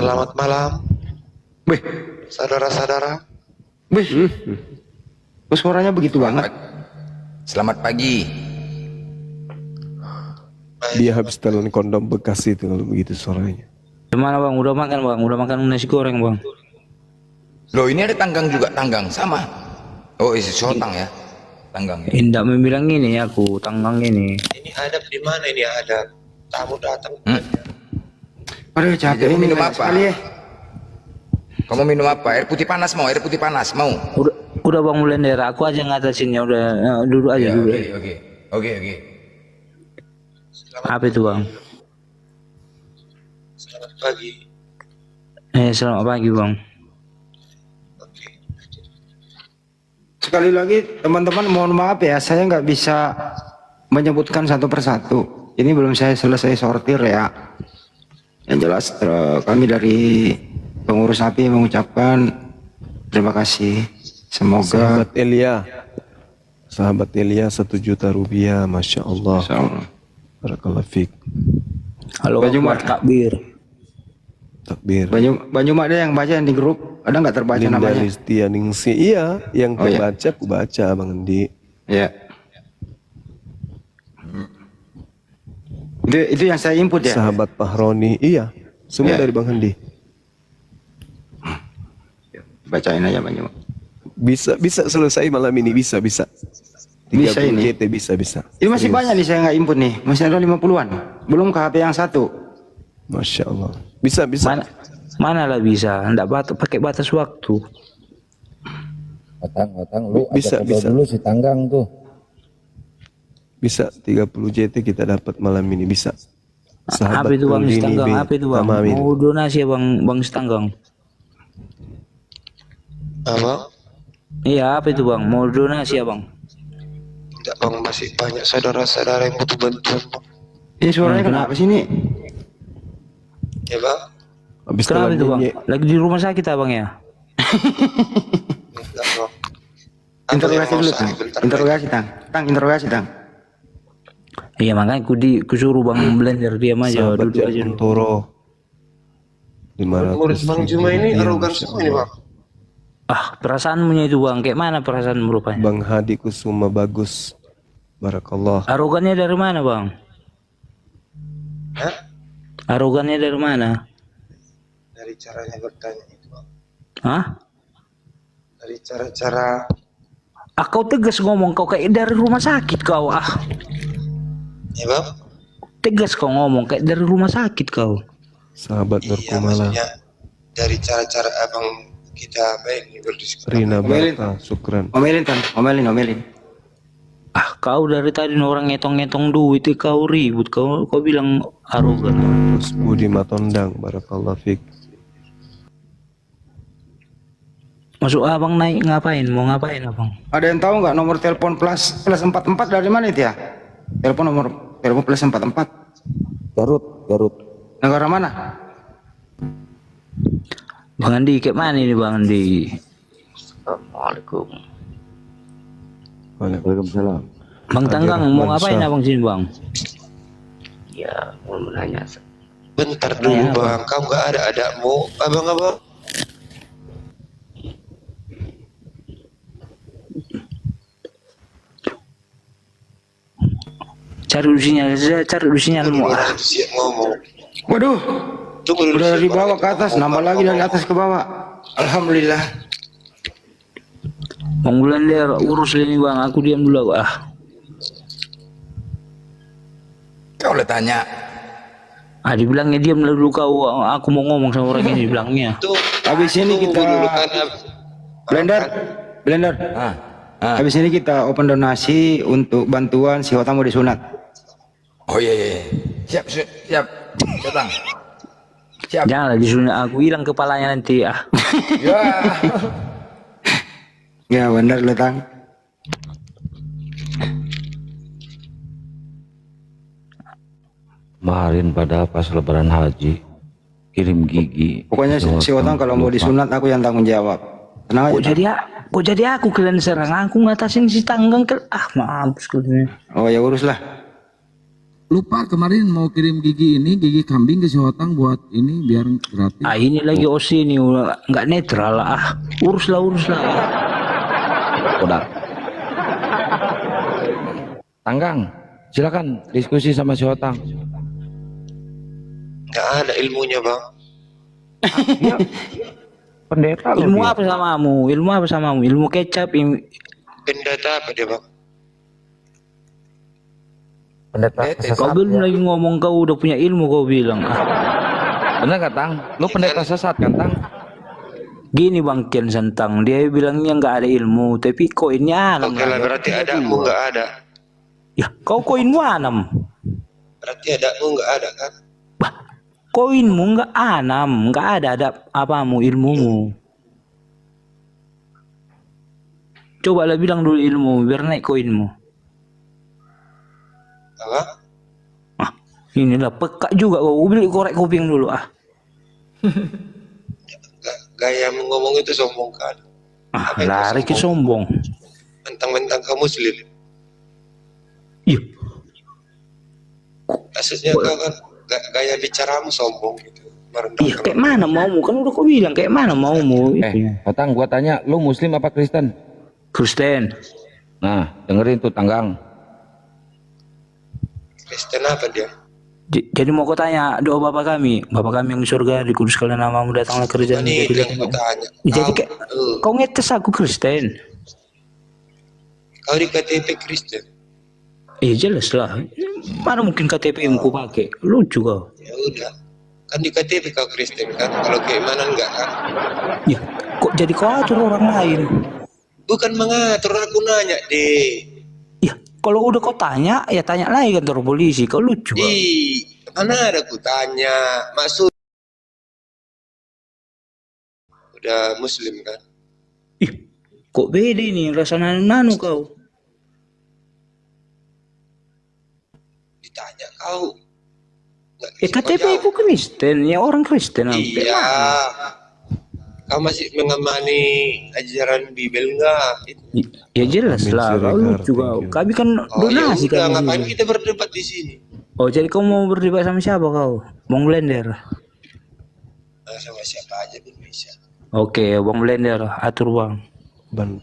Selamat malam, Wih, saudara-saudara. wih, kok suaranya begitu banget? Selamat pagi. Dia habis telan kondom bekas itu kalau begitu suaranya. Gimana bang? Udah makan bang? Udah makan nasi goreng bang? Loh, ini ada tanggang juga, tanggang sama. Oh, isi sotang ya, tanggang. Ya. Tidak membilang ini aku tanggang ini. Ini adab di mana ini adab? Tamu datang. Aduh, capek Jadi ini minum banyak apa? sekali ya. Kamu minum apa? Air putih panas mau? Air putih panas mau? Udah bang Mulender, aku aja ngatasinnya udah duduk aja Ya, dulu. oke. Apa itu bang? Selamat pagi. Selamat pagi bang. Oke. Sekali lagi teman-teman mohon maaf ya, saya nggak bisa menyebutkan satu persatu. Ini belum saya selesai sortir ya. Yang jelas kami dari pengurus API mengucapkan terima kasih. Semoga Sahabat Elia 1 juta rupiah, Masya Allah. Barakallahu fiik. Halo Baju Akbar mak. takbir. Takbir. Banyu Mak ada yang baca yang di grup, ada nggak terbaca Linda namanya? Listia Ningsi, iya, yang Oh, iya. terbaca aku baca Bang Endi. Ya. Itu yang saya input ya. Sahabat Pahroni, iya, semua Ya. dari Bang Endi. Bacain aja Banyu Mak. Bisa selesai malam ini, bisa. Bisa 30 ini. JT bisa. Ini masih Serius. banyak nih saya nggak input nih, masih ada 50-an. Belum ke HP yang satu. Masya Allah. Bisa. Mana lah bisa? Nggak pakai batas waktu. Otang lu Bisa, ajak bisa. dulu si Tanggang tuh. Bisa 30 JT kita dapat malam ini, bisa. Apa itu bang Nurdini Setanggang? B. Apa itu bang? Tamamin. Mau donasi ya bang Setanggang? Apa? Iya apa itu bang? Mau donasi ya bang? Tidak bang, masih banyak saudara-saudara yang butuh bantuan bang. Ini suaranya kenapa sih ini? Ya bang? Habis Kenapa telan itu bang? nyanyi. Lagi di rumah sakit abang ya? Enggak bang. Apa yang Interogasi mau dulu saya Tang. bentar, Interogasi Tang. Tang interogasi Tang. Iya makanya kusuruh bang Blender diam aja Sahabat duduk aja. Jatun Toro. Baik? Murid Bang Juma ini Iya, arogan Masya semua ini Allah. bang. Perasaanmu itu bang, kayak mana perasaanmu rupanya? Bang Hadi Kusuma bagus. Barakallah. Arogannya dari mana bang? Hah? Arogannya dari mana? Dari caranya bertanya itu bang. Hah? Dari cara-cara. Kau tegas ngomong, kau kayak dari rumah sakit kau Ya bang? Tegas kau ngomong kayak dari rumah sakit kau. Sahabat Iya Nurkumala. maksudnya dari cara-cara abang kita baik nih berdiskusi. Rina Omelin. Barta, syukran. Omelin Tang, omelin. Kau dari tadi orang ngetong-ngetong duit, kau ribut, kau bilang arogan. Terus Budi Matondang, barakallah fiik. Masuk abang naik ngapain? Mau ngapain abang? Ada yang tahu nggak nomor telepon plus 44 dari mana itu ya? Telepon plus 44. Garut. Negara mana? Bang Andi, kayak mana ini Bang Andi? Assalamualaikum. Waalaikumsalam. Bang Tanggang, mau ngapain abang sini bang? Ya, mau menanya. Bentar dulu bang, kau nggak ada adabmu, abang-abang. Cari dulu sinyalmu. Orang itu siap ngomong. Waduh, Tunggu dulu. udah siap, dari Bang. bawah ke atas, nambah lagi dari atas ke bawah. Alhamdulillah. Bang Blender, urus ini bang, aku diam dulu. Kau udah tanya. Dibilangnya diam dulu kau. Aku mau ngomong sama orang ini, bilangnya. Tuh, Habis ini tunggu kita dulu kan, Blender. Habis ini kita open donasi untuk bantuan si Hotamu disunat. Oh iya. Siap. Datang. Siap. Janganlah disunat, aku hilang kepalanya nanti. Ya. Ya benar loh Tang. Kemarin pada pas lebaran haji kirim gigi. Pokoknya si Otang kalau mau disunat aku yang tanggung jawab. Tenang aja. Kok jadi aku kalian serang? Aku ngatasin si Tanggang ke mampus kalian. Oh ya uruslah. lupa kemarin mau kirim gigi kambing ke si Hotang buat ini biar gratis. Ah ini lagi OSI nih nggak netral lah. Uruslah. Udah. Tanggang, silakan diskusi sama si Hotang. Nggak ada ilmunya bang. Pendeta loh Ilmu dia. apa samamu? Ilmu kecap. Pendeta apa dia bang? Pendeta Kau sesat. belum lagi ngomong kau udah punya ilmu kau bilang. Bener nggak Tang? Lu pendeta sesat kan Tang? Gini Bang Kian Santang, dia bilangnya nggak ada ilmu, tapi koinnya 6. Oke lah berarti adamu nggak ada. Ya, kau koinmu 6. Berarti adamu nggak ada kan? Koinmu nggak 6, nggak ada apamu ilmumu. Coba lah bilang dulu ilmu biar naik koinmu. Apa? Ah, inilah peka juga kau beli korek kuping dulu ah. Gaya ngomong itu sombong kan? Ah, Apa itu lari ke sombong. Mentang-mentang kamu muslim. Iya. Maksudnya kau kan gaya bicaramu sombong gitu. Iya, kayak mana maumu? Kan udah kau bilang kayak mana maumu? Hotang, gua tanya, lu Muslim apa Kristen? Kristen. Nah, dengerin tuh Tanggang. Kristen apa dia? Jadi mau kau tanya doa Bapak kami yang di surga, dikuduskanlah namamu, datanglah kerajaan. Ini itu yang aku tanya. Jadi kayak kau ngetes aku Kristen. Kau di KTP Kristen. Jelas lah. Mana mungkin KTP yang ku pakai? Lucu kau. Ya udah. Kan di KTP kau Kristen kan? Kalau keimanan enggak kan? Ya, kok jadi kau atur orang lain? Bukan mengatur, aku nanya deh. Ya, kalau udah kau tanya, ya tanya lagi kantor polisi. Kau lucu kau. Mana ada ku tanya. Maksud udah muslim kan? Ih, kok beda ini rasanya nanu kau? Ditanya kau. Nggak Ya bisa kau KTP jawab. aku Kristen, ya orang Kristen. Iya. Kau masih mengemani ajaran Bibel enggak? Ya jelas Amin, lah, kau Siregar, lucu kau. thank you. Kami kan Oh ya donasi udah, kami. ngapain kita berdebat di sini? Oh jadi kau mau berdebat sama siapa kau? Bang Blender. Nah, sama siapa aja pun bisa. Oke, Bang Blender, atur bang. Ban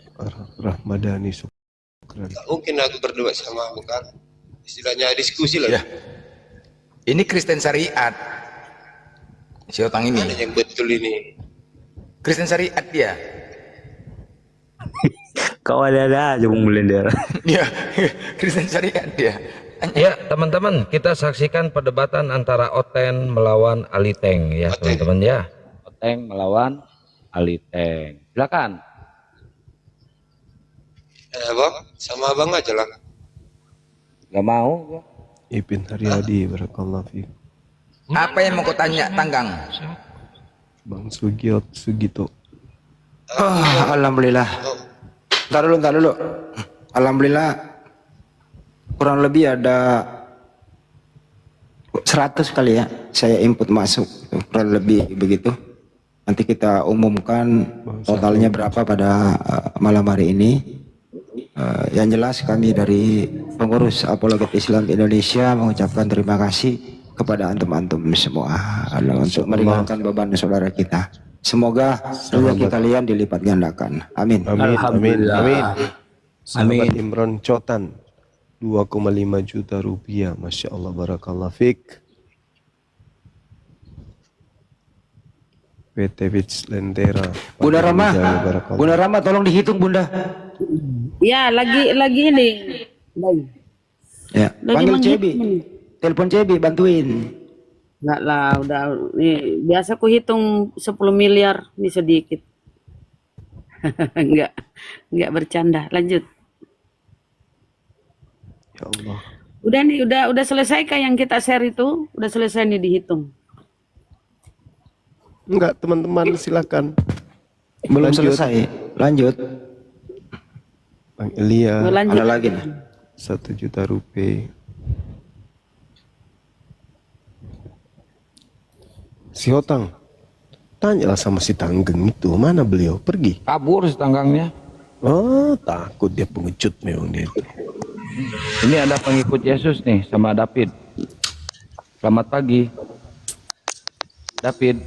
Rahmadani Sukran. Nggak mungkin aku berdebat sama kamu kan? Istilahnya diskusi lah. Ya. Ini Kristen syariat. Si Hotang ini. Mana yang betul ini? Kristen syariat dia. Kau ada aja Bang Blender. Iya, Kristen syariat dia. Ya teman-teman, kita saksikan perdebatan antara Oten melawan Aliteng ya Oten. teman-teman ya. Oten melawan Aliteng. Silakan. Bang, sama abang aja lah. Gak mau? Ipin Haryadi barakallahu fiik. Apa yang mau kau tanya, Tanggang? Bang Sugito. Alhamdulillah. Ntar dulu. Alhamdulillah kurang lebih ada 100 kali ya saya input masuk, kurang lebih begitu. Nanti kita umumkan totalnya berapa pada malam hari ini. Yang jelas kami dari pengurus Apologet Islam Indonesia mengucapkan terima kasih kepada antum-antum semua untuk meringankan beban saudara kita. Semoga rezeki kalian dilipat gandakan. Amin. Sahabat Imron Cotan 2,5 juta rupiah. Masya Allah, barakallah fik. PT Wits Lentera. Bunda Rama tolong dihitung Bunda. Ya, lagi ini. Ya, panggil Cebi. Telepon Cebi bantuin. Enggak lah, udah nih, biasa ku hitung 10 miliar, ini sedikit. enggak bercanda. Lanjut. Ya Allah. Udah nih, udah selesai kah yang kita share itu? Udah selesai nih dihitung. Enggak, teman-teman silakan. Belum Lanjut. selesai. Lanjut. Bang Elia. Lanjut. Ada lagi nih. 1 juta rupiah. Si Hotang, tanyalah sama si Tanggeng itu, mana beliau? Pergi. Kabur si Tanggangnya. Oh, takut dia pengecut memang dia. Ini ada pengikut Yesus nih sama David. Selamat pagi. David.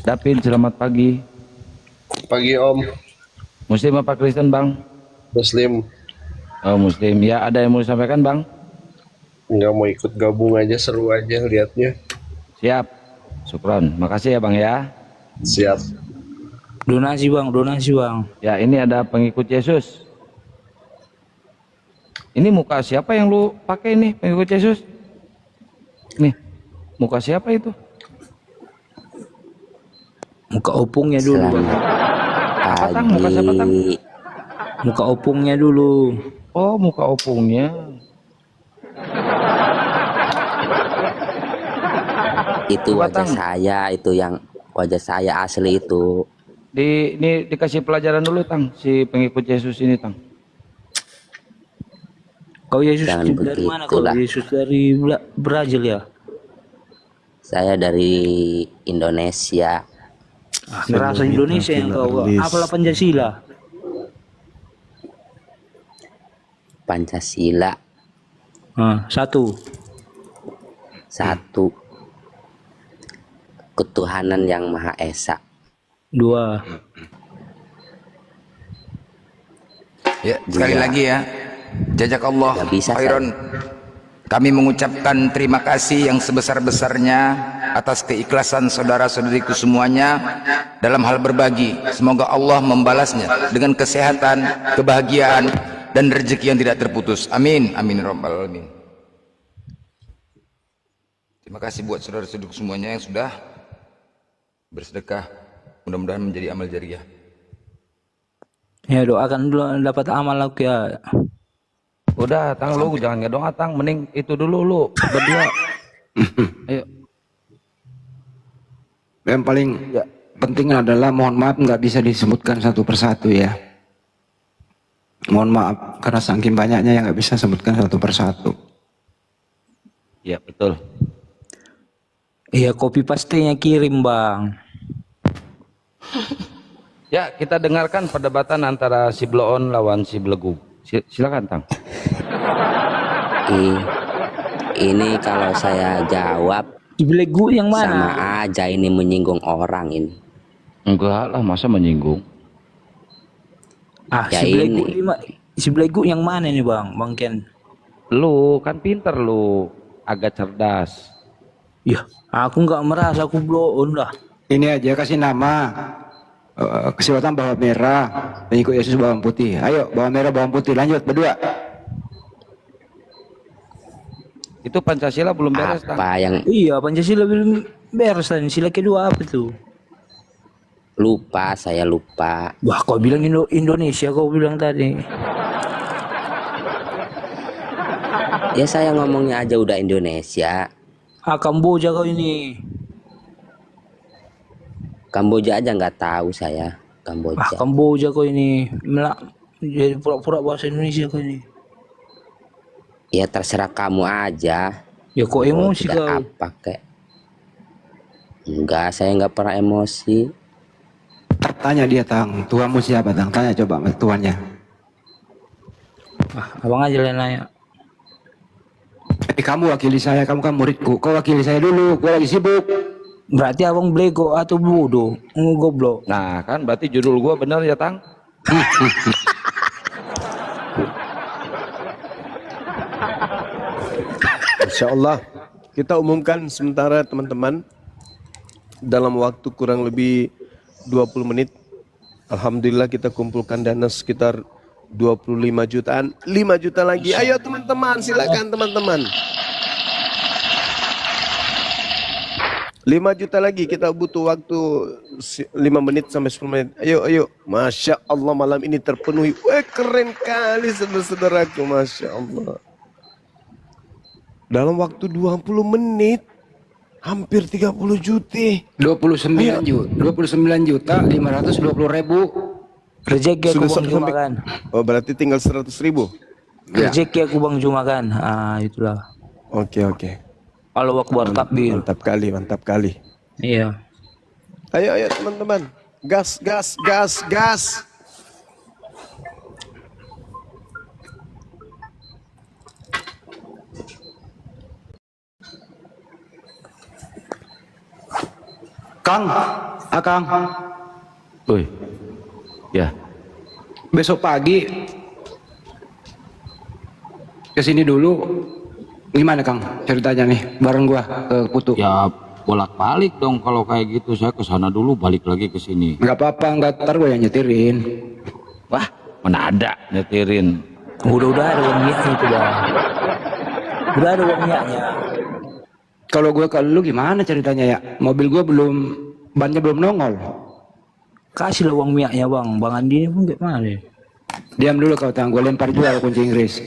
David, selamat pagi. Pagi Om. Muslim apa Kristen, Bang? Muslim. Oh, Muslim. Ya, ada yang mau disampaikan, Bang? Nggak mau ikut gabung aja, seru aja liatnya. Siap. Syukron. Makasih ya, Bang ya. Siap. Donasi bang, donasi bang. Ya, ini ada pengikut Yesus. Ini muka siapa yang lu pakai nih, pengikut Yesus? Nih, muka siapa itu? Muka opungnya dulu. Patang, muka siapa, Tang? Muka opungnya dulu. Oh, muka opungnya. Itu wajah Batang. saya, itu yang wajah saya asli itu. Ini dikasih pelajaran dulu, Tang, si pengikut Yesus ini, Tang. Kau Yesus Jangan dari mana? Kau begitulah. Yesus dari Brazil ya? Saya dari Indonesia. Ah, ngerasa Indonesia yang kau. Apalah Pancasila? Pancasila Satu. satu. Ketuhanan yang Maha Esa. 2. Ya, sekali lagi ya. Jazakallah Nggak bisa, khairan. Kami mengucapkan terima kasih yang sebesar-besarnya atas keikhlasan saudara-saudariku semuanya dalam hal berbagi. Semoga Allah membalasnya dengan kesehatan, kebahagiaan, dan rezeki yang tidak terputus. Amin. Amin ya rabbal alamin. Terima kasih buat saudara-saudariku semuanya yang sudah bersedekah. Mudah-mudahan menjadi amal jariah. Ya doakan dulu dapat amal aku ya. Udah, Tang, lu jangan ngedoa, Tang. Mending itu dulu lu berdua. Ayo. Yang paling penting adalah mohon maaf nggak bisa disebutkan satu persatu ya. Mohon maaf karena saking banyaknya yang nggak bisa sebutkan satu persatu. Ya, betul. Iya copy paste-nya kirim bang. Ya, kita dengarkan perdebatan antara si Bloon lawan si Belegu. Silakan, Tang. Ini kalau saya jawab Ibelegu yang mana? sama aja ini menyinggung orang ini. Enggak lah, masa menyinggung. Ah Ya si Belegu yang mana nih bang? Bang Ken. Lu kan pinter, lu agak cerdas. Ya aku nggak merasa aku Bloon lah. Ini aja kasih nama. Kesempatan bawang merah, pengikut Yesus bawang putih. Ayo bawang merah bawang putih, lanjut berdua. Itu Pancasila belum beres, Tang. Apa yang Iya Pancasila belum beres tadi. Sila kedua apa tuh? lupa, saya lupa. Wah kau bilang Indonesia kau bilang tadi. Ya saya ngomongnya aja udah Indonesia. Ah Kamboja kau ini. Kamboja aja nggak tahu saya. Ah Kamboja. Kamboja kau ini. Jadi pura-pura bahasa Indonesia kau ini. Ya terserah kamu aja. Ya kok emosi Tidak kau. apa kek. Enggak, saya nggak pernah emosi. Tanya dia Tang, tuanmu siapa Tang? Tanya coba tuannya. Ah abang aja yang nanya. Kamu wakili saya, kamu kan muridku. Kau wakili saya dulu, gue lagi sibuk. Berarti abang bego atau bodoh? Goblok. Nah, kan berarti judul gua bener ya, Tang? Insya Allah kita umumkan sementara teman-teman dalam waktu kurang lebih 20 menit. Alhamdulillah kita kumpulkan dana sekitar 25 jutaan. 5 juta lagi. Ayo teman-teman, silakan teman-teman. 5 juta lagi, kita butuh waktu 5 menit sampai 10 menit. Ayo, ayo. Masya Allah malam ini terpenuhi. Wah keren kali saudara-saudaraku. Masya Allah. Dalam waktu 20 menit, hampir 30 juta. 29 juta 520.000. Rezeki aku Sudah bang cuma sampai- kan. Oh berarti tinggal 100.000. Rezeki aku bang cuma kan. Ah itulah. Oke, oke. Allah Akbar takbir. Mantap kali, mantap kali. Iya. Ayo, ayo teman-teman. Gas, gas, gas, gas. Akang, Woi. Ya. besok pagi kesini dulu. Gimana Kang ceritanya nih bareng gua ke Putu? Ya bolak-balik dong kalau kayak gitu. Saya ke sana dulu, balik lagi ke sini. Nggak apa-apa, ntar gua yang nyetirin. Wah, mana ada nyetirin. Udah ada uang minyak itu bang. Udah ada uang minyaknya. Kalau gua ke lu gimana ceritanya ya? Mobil gua bannya belum nongol. Kasih lah uang minyaknya bang. Bang Andi ini pun gimana? Diam dulu kau Tang, gua lempar juga kunci Inggris.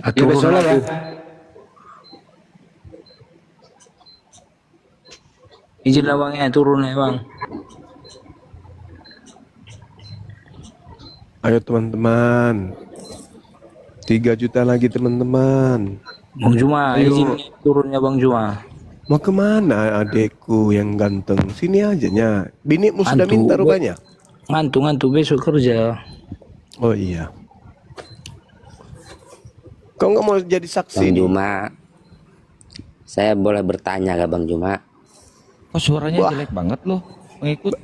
Ya besok lah ya. Izin lah bang ya, turun ya bang. Ayo teman-teman. 3 juta lagi teman-teman. Bang Juma, Ayo. izin turunnya bang Juma. Mau kemana adekku yang ganteng? Sini aja nya. Binimu sudah Ngantuk, minta rupanya. Ngantuk besok kerja. Oh iya. Kau nggak mau jadi saksi Bang nih? Juma, saya boleh bertanya gak Bang Juma? Kok suaranya Wah. jelek banget loh, pengikut.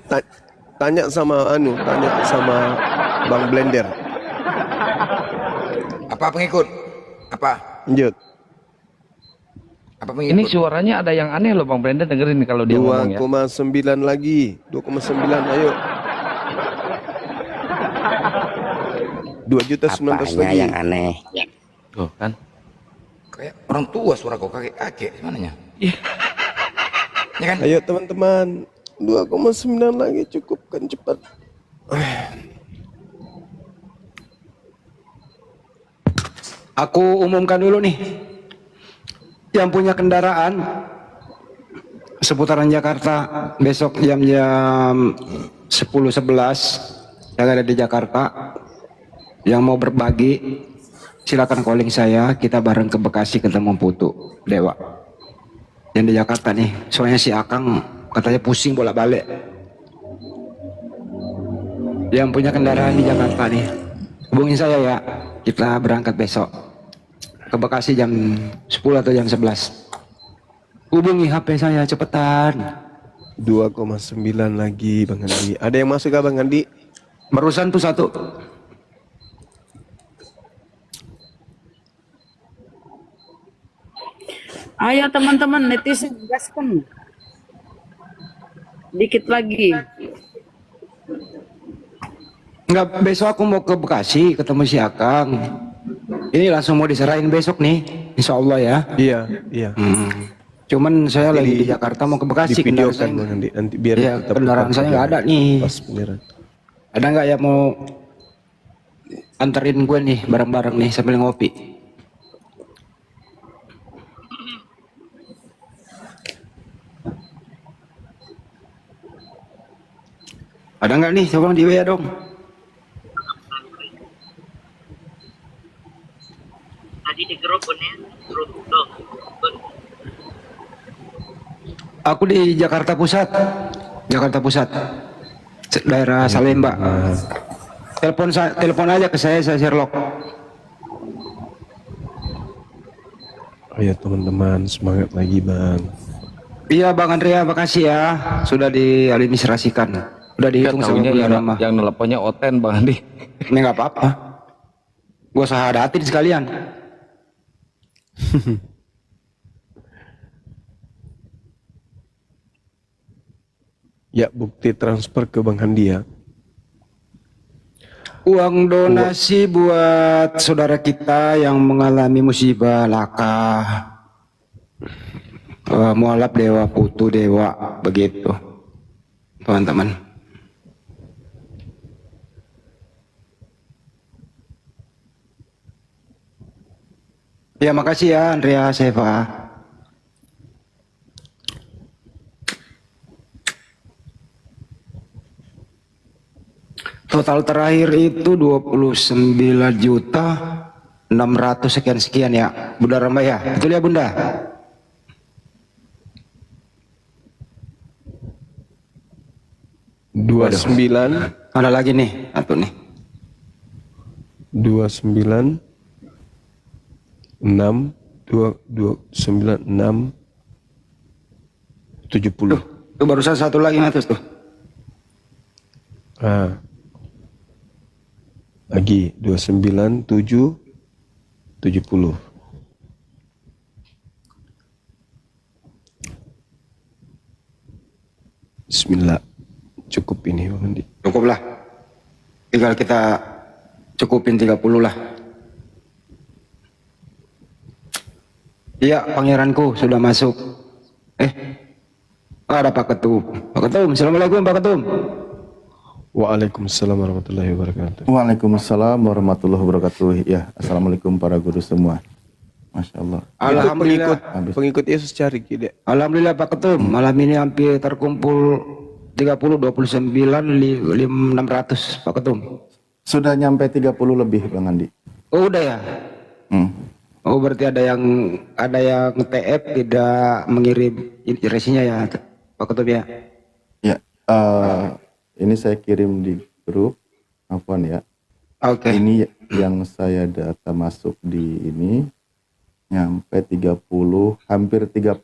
Tanya sama Bang Blender. Apa pengikut? Apa? Lanjut. Apa pengikut? Ini suaranya ada yang aneh loh Bang Brandon, dengerin kalau dia ngomong ya. 2,9 lagi. 2,9 ayo. 2.900.000 Apanya lagi. yang aneh? Tuh kan. Kayak orang tua suara kau, kakek mananya? Ya kan? Ayo teman-teman. 2,9 lagi cukupkan cepat. Aku umumkan dulu nih. Yang punya kendaraan seputaran Jakarta besok jam-jam 10-11 yang ada di Jakarta, yang mau berbagi silakan calling saya, kita bareng ke Bekasi ketemu Putu Dewa yang di Jakarta nih. Soalnya si Akang katanya pusing bolak-balik. Yang punya kendaraan di Jakarta nih, hubungin saya ya, kita berangkat besok ke Bekasi jam 10 atau jam 11. Hubungi HP saya cepetan. 2,9 lagi Bang Andi. Ada yang masuk kah Bang Andi? Barusan tuh satu. Ayo teman-teman netizen gaskan. Dikit lagi. Enggak, besok aku mau ke Bekasi ketemu si Akang. Ini langsung mau diserahin besok nih, insya Allah ya. Iya, iya. Cuman saya Nanti lagi di Jakarta mau ke Bekasi. Divideokan Bang Andi. Nanti biar Iya, kita kendaraan putar saya nggak ada video. nih. Pas beneran. Ada nggak ya mau anterin gue nih bareng-bareng nih sambil ngopi? Ada nggak nih, coba di WA dong. Aku di Jakarta Pusat, daerah Salemba. Telepon aja ke saya Sherlock. Ayo teman-teman, semangat lagi Bang. Iya Bang Andrea, makasih ya sudah diadministrasikan, udah dihitung sama bulan lama. yang nelponnya Oten Bang Andi. Ini nggak apa-apa, gue sahadatin sekalian. Ya, bukti transfer ke Bang Andi ya. Uang donasi buat saudara kita yang mengalami musibah laka, mualaf Dewa Putu Dewa, begitu teman-teman. Ya makasih ya Andrea Seva. Total terakhir itu 29.600 sekian ya, Bunda Rama ya, betul ya Bunda? Dua sembilan, Ada lagi nih, satu nih. 29 6 2 2 9 6 70. Itu barusan satu lagi yang atas tuh. Ah. Lagi 29 7 70. Bismillah. Cukup ini Bang Andi. Cukup lah. Tinggal kita cukupin 30 lah. Iya, pangeranku sudah masuk. Ada Pak Ketum. Pak Ketum, Assalamualaikum Pak Ketum. Waalaikumsalam warahmatullahi wabarakatuh. Waalaikumsalam warahmatullahi wabarakatuh. Ya, assalamualaikum para guru semua. Masya Allah. Alhamdulillah. Pengikut Yesus cari tidak. Alhamdulillah Pak Ketum. Malam ini hampir terkumpul 30, 29, 600 Pak Ketum. Sudah nyampe 30 lebih Bang Andi. Oh udah ya. Oh berarti ada yang TF tidak mengirim inspirasinya ya Pak Ketum ya. Ya, ini saya kirim di grup. Apaan ya? Oke. Ini yang saya data masuk di ini nyampe 30, hampir 31,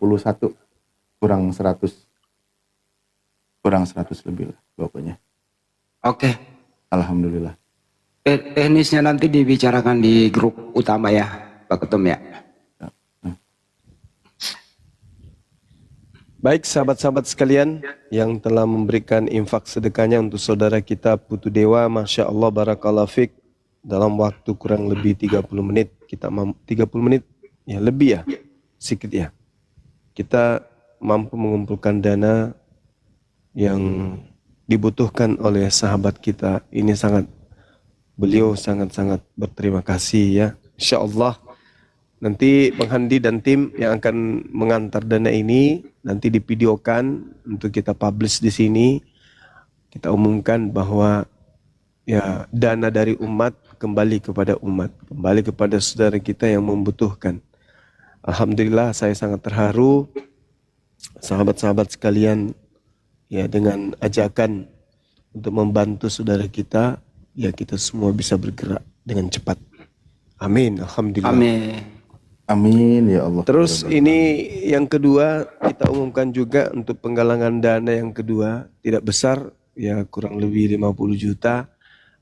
kurang 100 lebih lah pokoknya. Oke. Alhamdulillah. Teknisnya nanti dibicarakan di grup utama ya Pak Ketum ya. Baik sahabat-sahabat sekalian yang telah memberikan infak sedekahnya untuk saudara kita Putu Dewa, Masya Allah Barakallahu Fik, dalam waktu kurang lebih 30 menit. 30 menit ya lebih ya, sedikit ya. Kita mampu mengumpulkan dana yang dibutuhkan oleh sahabat kita. Ini beliau sangat-sangat berterima kasih ya. Insya Allah nanti Bang Handi dan tim yang akan mengantar dana ini nanti divideokan untuk kita publish di sini. Kita umumkan bahwa ya dana dari umat kembali kepada umat, kembali kepada saudara kita yang membutuhkan. Alhamdulillah saya sangat terharu sahabat-sahabat sekalian ya dengan ajakan untuk membantu saudara kita, ya kita semua bisa bergerak dengan cepat. Amin. Alhamdulillah. Amin. Amin ya Allah. Terus ini yang kedua kita umumkan juga untuk penggalangan dana yang kedua, tidak besar ya, kurang lebih 50 juta.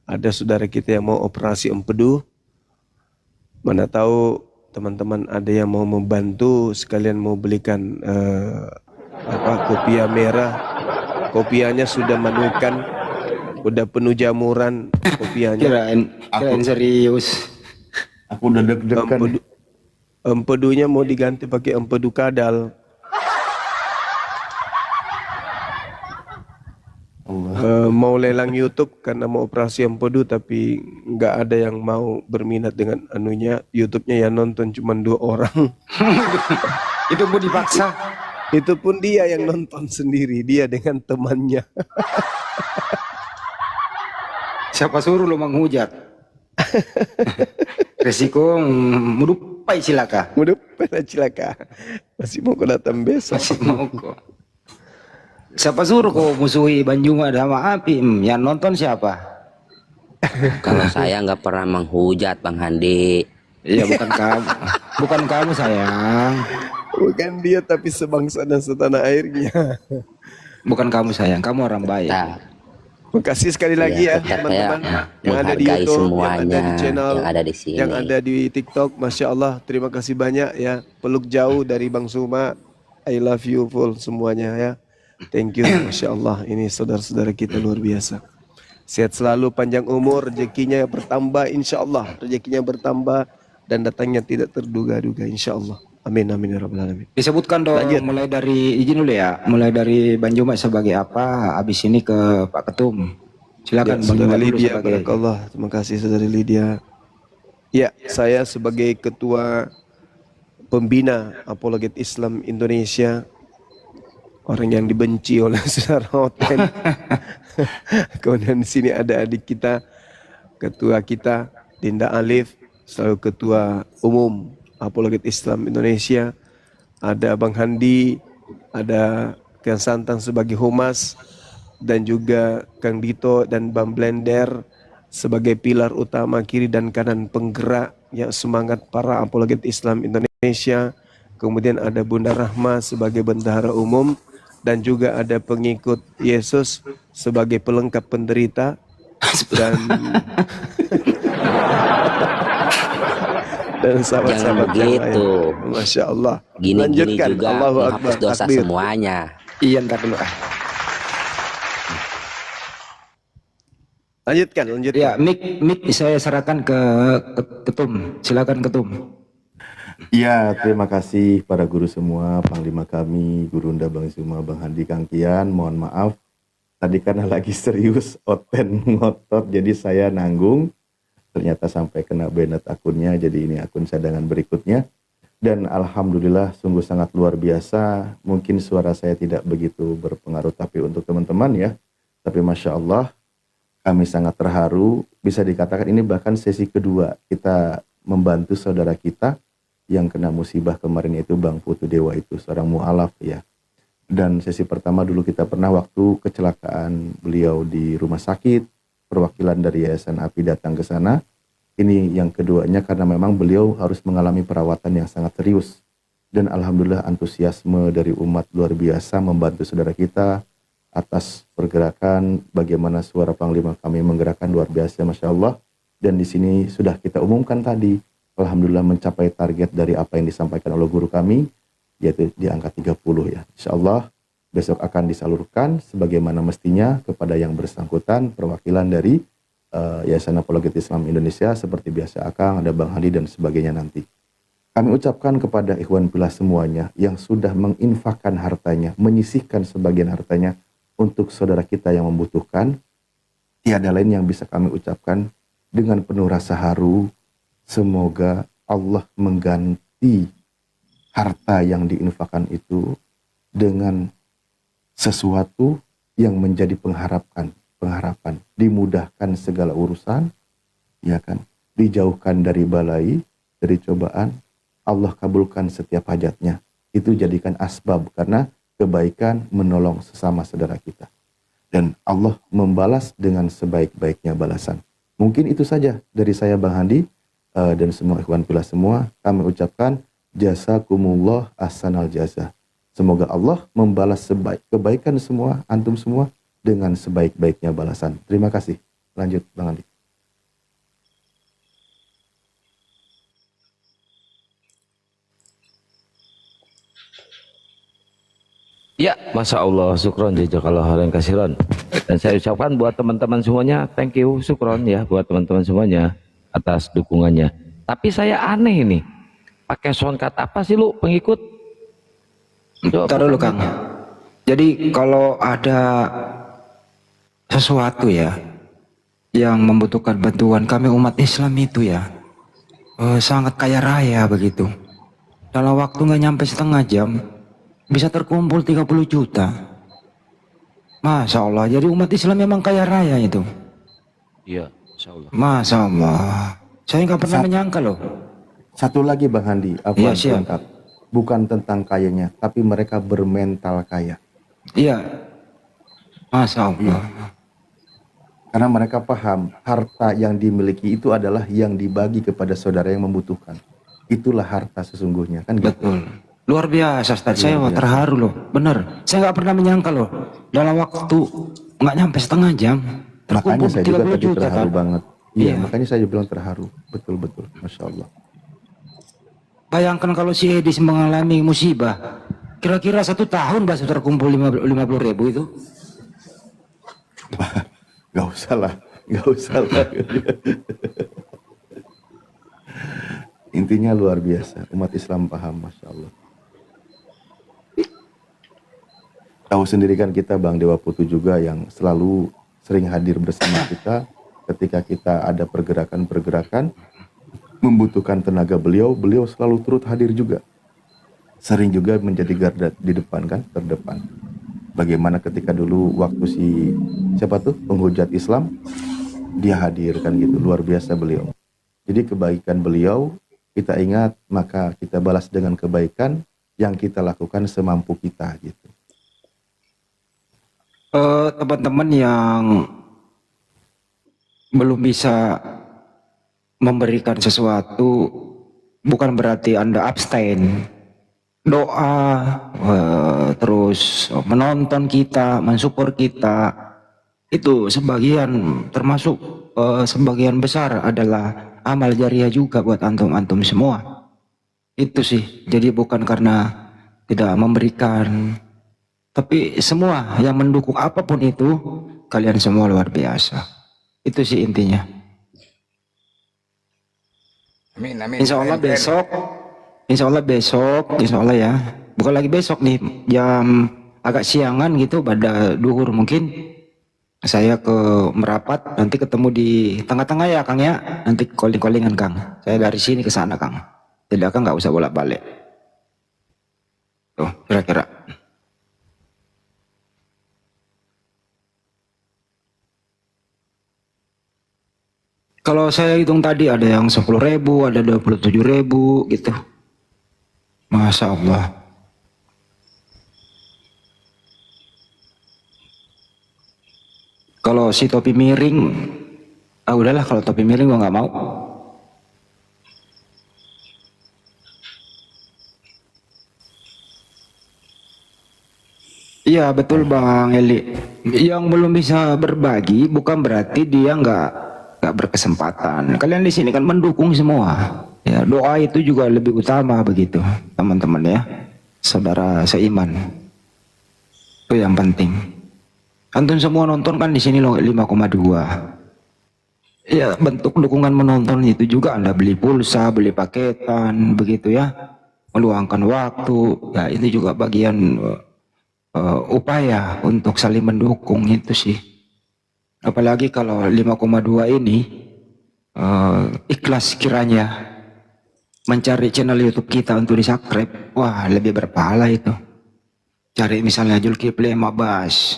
Ada saudara kita yang mau operasi empedu. Mana tahu teman-teman ada yang mau membantu sekalian mau belikan kopiah merah. Kopiahnya sudah manukan, udah penuh jamuran kopiahnya. Kirain serius. Aku udah deg-degan. Empedunya mau diganti pakai empedu kadal. Mau lelang YouTube karena mau operasi empedu tapi nggak ada yang mau berminat dengan anunya. YouTube-nya yang nonton cuma 2 orang. Itu pun dipaksa. Itu pun dia yang nonton sendiri, dia dengan temannya. Siapa suruh lo menghujat? Resiko mudupai cilaka. Mudupai cilaka. Masih mau kau datang besok. Masih mau kok. Siapa suruh kau musuhi Banjunga sama Api? Yang nonton siapa? Kalau saya nggak pernah menghujat Bang Handi. Iya bukan kamu. Bukan kamu sayang. Bukan dia tapi sebangsa dan setanah airnya. Bukan kamu sayang, kamu orang baik. Nah, Terima kasih sekali lagi ya tetap teman-teman ya, yang ada di menghargai YouTube, semuanya, yang ada di channel, yang ada di sini. yang ada di TikTok. Masya Allah, terima kasih banyak ya. Peluk jauh dari Bang Suma. I love you full semuanya ya. Thank you, Masya Allah. Ini saudara-saudara kita luar biasa. Sehat selalu, panjang umur, rezekinya bertambah insya Allah. Rezekinya bertambah dan datangnya tidak terduga-duga insya Allah. Amin, amin ya rabbal alamin. Disebutkan dong. Lanjut. Mulai dari izin dulu ya. Mulai dari Banjuma sebagai apa, habis ini ke Pak Ketum. Silakan Ya, Bang Saudara Juma dulu Lydia, sebagai. barakallah. Terima kasih Saudari Lydia. Ya, saya sebagai ketua pembina Apologet Islam Indonesia, orang yang dibenci oleh saudara Oten. Kemudian di sini ada adik kita, ketua kita Dinda Alif, selalu ketua umum Apologet Islam Indonesia. Ada Bang Handi, ada Kang Santang sebagai humas, dan juga Kang Dito dan Bang Blender sebagai pilar utama kiri dan kanan penggerak ya semangat para Apologet Islam Indonesia. Kemudian ada Bunda Rahma sebagai bendahara umum, dan juga ada pengikut Yesus sebagai pelengkap penderita dan sahabat-sahabat yang lain. begitu. Masya Allah. Gini-gini Lanjutkan. juga Allahu menghapus Akbar. dosa Takbir. semuanya. Iya, ntar dulu. Lanjutkan, lanjutkan. Ya, mic saya serahkan ke ketum. Silakan ketum. Ya, terima kasih para guru semua, Panglima kami, Guru Unda Bang Zuma, Bang Handi, Kang Kian. Mohon maaf, tadi karena lagi serius, Oten ngotot, jadi saya nanggung. Ternyata sampai kena banned akunnya, jadi ini akun cadangan berikutnya. Dan alhamdulillah sungguh sangat luar biasa. Mungkin suara saya tidak begitu berpengaruh, tapi untuk teman-teman ya. Tapi Masya Allah, kami sangat terharu. Bisa dikatakan ini bahkan sesi kedua kita membantu saudara kita yang kena musibah kemarin, itu Bang Putu Dewa, itu seorang mu'alaf ya. Dan sesi pertama dulu kita pernah waktu kecelakaan beliau di rumah sakit, perwakilan dari Yayasan API datang ke sana. Ini yang keduanya karena memang beliau harus mengalami perawatan yang sangat serius. Dan alhamdulillah antusiasme dari umat luar biasa membantu saudara kita atas pergerakan, bagaimana suara Panglima kami menggerakkan luar biasa, Masya Allah. Dan di sini sudah kita umumkan tadi, alhamdulillah mencapai target dari apa yang disampaikan oleh guru kami, yaitu di angka 30 ya. Insya Allah besok akan disalurkan sebagaimana mestinya kepada yang bersangkutan, perwakilan dari Yayasan Apologetik Islam Indonesia, seperti biasa Akang, ada Bang Hadi dan sebagainya nanti. Kami ucapkan kepada ikhwan fillah semuanya yang sudah menginfakkan hartanya, menyisihkan sebagian hartanya untuk saudara kita yang membutuhkan, tiada lain yang bisa kami ucapkan dengan penuh rasa haru, semoga Allah mengganti harta yang diinfakkan itu dengan sesuatu yang menjadi pengharapan, dimudahkan segala urusan, ya kan, dijauhkan dari balai, dari cobaan, Allah kabulkan setiap hajatnya. Itu jadikan asbab karena kebaikan menolong sesama saudara kita. Dan Allah membalas dengan sebaik-baiknya balasan. Mungkin itu saja dari saya Bang Handi. Dan semua ikhwan fillah semua, kami ucapkan jazakumullah ahsanal jazah. Semoga Allah membalas kebaikan semua, antum semua dengan sebaik-baiknya balasan. Terima kasih. Lanjut Bang Andi. Ya, Masya Allah, syukron jazakallah khairan kasiran. Dan saya ucapkan buat teman-teman semuanya, thank you, syukron ya buat teman-teman semuanya atas dukungannya. Tapi saya aneh nih, pakai soundcard apa sih lu pengikut? Ntar dulu Kang. Jadi kalau ada sesuatu ya yang membutuhkan bantuan kami umat Islam itu ya sangat kaya raya begitu. Dalam waktu nggak nyampe setengah jam bisa terkumpul 30 juta. Masya Allah, jadi umat Islam memang kaya raya itu. Iya, Masya Allah. Masya Allah, saya nggak pernah menyangka loh. Satu lagi Bang Handi, Iya, siap. lengkap. Bukan tentang kayanya, tapi mereka bermental kaya. Iya, Masya Allah. Karena mereka paham harta yang dimiliki itu adalah yang dibagi kepada saudara yang membutuhkan. Itulah harta sesungguhnya, kan gitu. Betul. Luar biasa Ustaz, saya terharu loh, bener. Saya nggak pernah menyangka loh, dalam waktu nggak nyampe setengah jam Makanya terkumpul saya juga 30 tadi juta terharu kan. banget. Iya, Iya. makanya saya bilang terharu. Betul-betul, Masya Allah. Bayangkan kalau si Edis mengalami musibah, kira-kira 1 tahun bahasa terkumpul 50 ribu itu. Gak usah lah, gak usah lah. Intinya luar biasa, umat Islam paham, Masya Allah. Tahu sendiri kan kita Bang Dewa Putu juga yang selalu sering hadir bersama kita ketika kita ada pergerakan-pergerakan membutuhkan tenaga beliau selalu turut hadir juga. Sering juga menjadi garda di depan kan, terdepan. Bagaimana ketika dulu waktu siapa tuh penghujat Islam, dia hadir kan gitu, luar biasa beliau. Jadi kebaikan beliau kita ingat, maka kita balas dengan kebaikan yang kita lakukan semampu kita gitu. Teman-teman yang belum bisa memberikan sesuatu bukan berarti Anda abstain. Doa terus terus menonton kita, mensupport kita, itu sebagian termasuk sebagian besar adalah amal jariah juga buat antum-antum semua. Itu sih, jadi bukan karena tidak memberikan, tapi semua yang mendukung apapun itu, kalian semua luar biasa. Itu sih intinya. Amin, amin. Insya Allah Keren, keren. besok, insya Allah ya. Bukan lagi besok nih, jam agak siangan gitu, pada duhur mungkin. Saya ke Merapat, nanti ketemu di tengah-tengah ya Kang ya. Nanti calling-callingan Kang. Saya dari sini ke sana Kang. Jadi Kang nggak usah bolak-balik. Tuh, kira-kira. Kalau saya hitung tadi ada yang 10.000, ada 27.000 gitu. Masya Allah. Kalau si topi miring, udahlah kalau topi miring gua nggak mau. Iya betul Bang Eli. Yang belum bisa berbagi bukan berarti dia nggak berkesempatan. Kalian di sini kan mendukung semua. Ya, doa itu juga lebih utama begitu, teman-teman ya. Saudara seiman. Itu yang penting. Antum semua nonton kan di sini loh 5,2. Ya, bentuk dukungan menonton itu juga Anda beli pulsa, beli paketan, begitu ya. Meluangkan waktu. Ya, itu juga bagian upaya untuk saling mendukung itu sih. Apalagi kalau 5,2 ini ikhlas kiranya mencari channel YouTube kita untuk di-subscribe. Wah, lebih berpahala itu. Cari misalnya Zulkifli Mabas.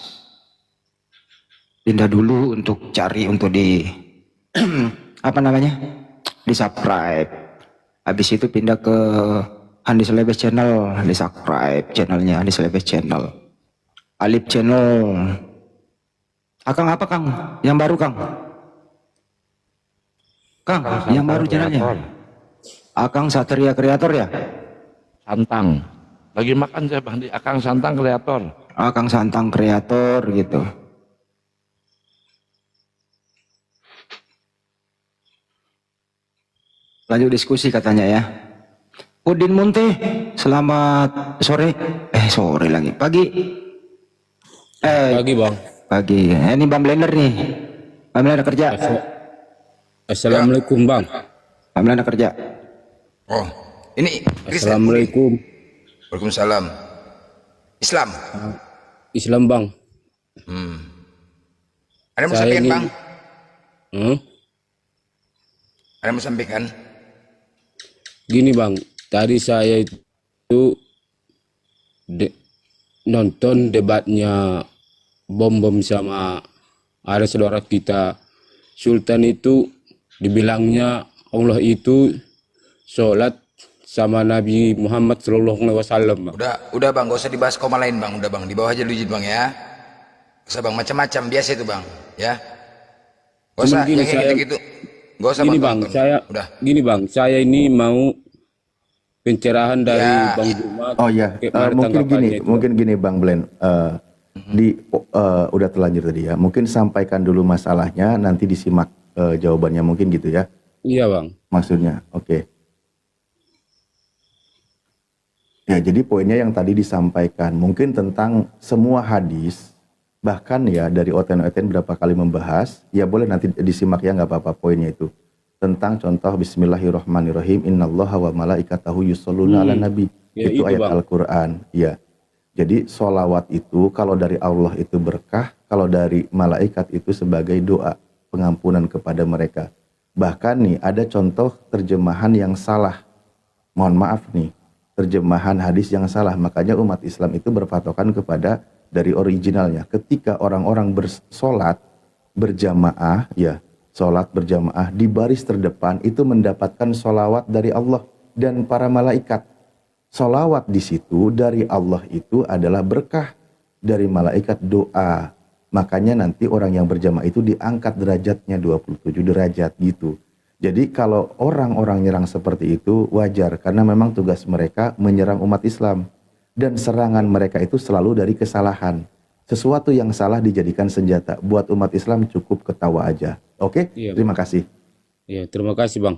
Pindah dulu untuk cari untuk di apa namanya? Di-subscribe. Habis itu pindah ke Andi Selebes channel, di-subscribe channelnya Andi Selebes channel. Alip channel. Akang apa Kang? Yang baru Kang? Kang, yang baru channelnya. Akang Satria Kreator ya? Santang. Lagi makan saya Bang di Akang Santang Kreator. Akang Santang Kreator gitu. Lanjut diskusi katanya ya. Udin Munte, selamat sore. Sore lagi. Pagi. Pagi bang. Pagi. Ini Bang Blender nih. Bang Blender kerja. Assalamualaikum bang. Bang Blender kerja. Oh, ini Kristen. Assalamualaikum. Waalaikumsalam. Islam. Islam bang. Ada yang mau Saya sampaikan ini- Bang? Ada yang mau sampaikan? Gini bang, tadi saya itu nonton debatnya Bom sama ada saudara kita Sultan itu dibilangnya Allah itu sholat sama Nabi Muhammad SAW bang. Udah Bang, gak usah dibahas koma lain Bang. Udah Bang, di bawah aja dulu izin Bang ya. Gak usah Bang, macam-macam biasa itu Bang, ya. Gak usah Gini, yang gitu. Gak usah Gini Bang. gini bang, saya ini mau pencerahan dari Ya. Bang Jumat. Oh ya, Gimana mungkin tanggapannya gini, itu, mungkin gini Bang Blen, udah terlanjur tadi ya. Mungkin sampaikan dulu masalahnya, nanti disimak jawabannya mungkin gitu ya. Iya bang. Maksudnya, oke. Ya, jadi poinnya yang tadi disampaikan mungkin tentang semua hadis, bahkan ya dari OTN berapa kali membahas, ya boleh nanti disimak ya nggak apa-apa poinnya itu. Tentang contoh Bismillahirrahmanirrahim, Innallaha wa malaikatahu yusholluna ala nabi. Ya, itu ayat Bang. Al-Quran. Ya. Jadi solawat itu kalau dari Allah itu berkah, kalau dari malaikat itu sebagai doa pengampunan kepada mereka. Bahkan nih ada contoh terjemahan yang salah. Mohon maaf nih, terjemahan hadis yang salah. Makanya umat Islam itu berpatokan kepada dari originalnya. Ketika orang-orang bersolat berjamaah, ya solat berjamaah di baris terdepan itu mendapatkan solawat dari Allah dan para malaikat. Solawat di situ dari Allah itu adalah berkah, dari malaikat doa. Makanya nanti orang yang berjamaah itu diangkat derajatnya 27 derajat gitu. Jadi kalau orang-orang nyerang seperti itu wajar karena memang tugas mereka menyerang umat Islam. Dan serangan mereka itu selalu dari kesalahan. Sesuatu yang salah dijadikan senjata. Buat umat Islam cukup ketawa aja. Oke? Iya, Terima kasih. Iya, terima kasih Bang.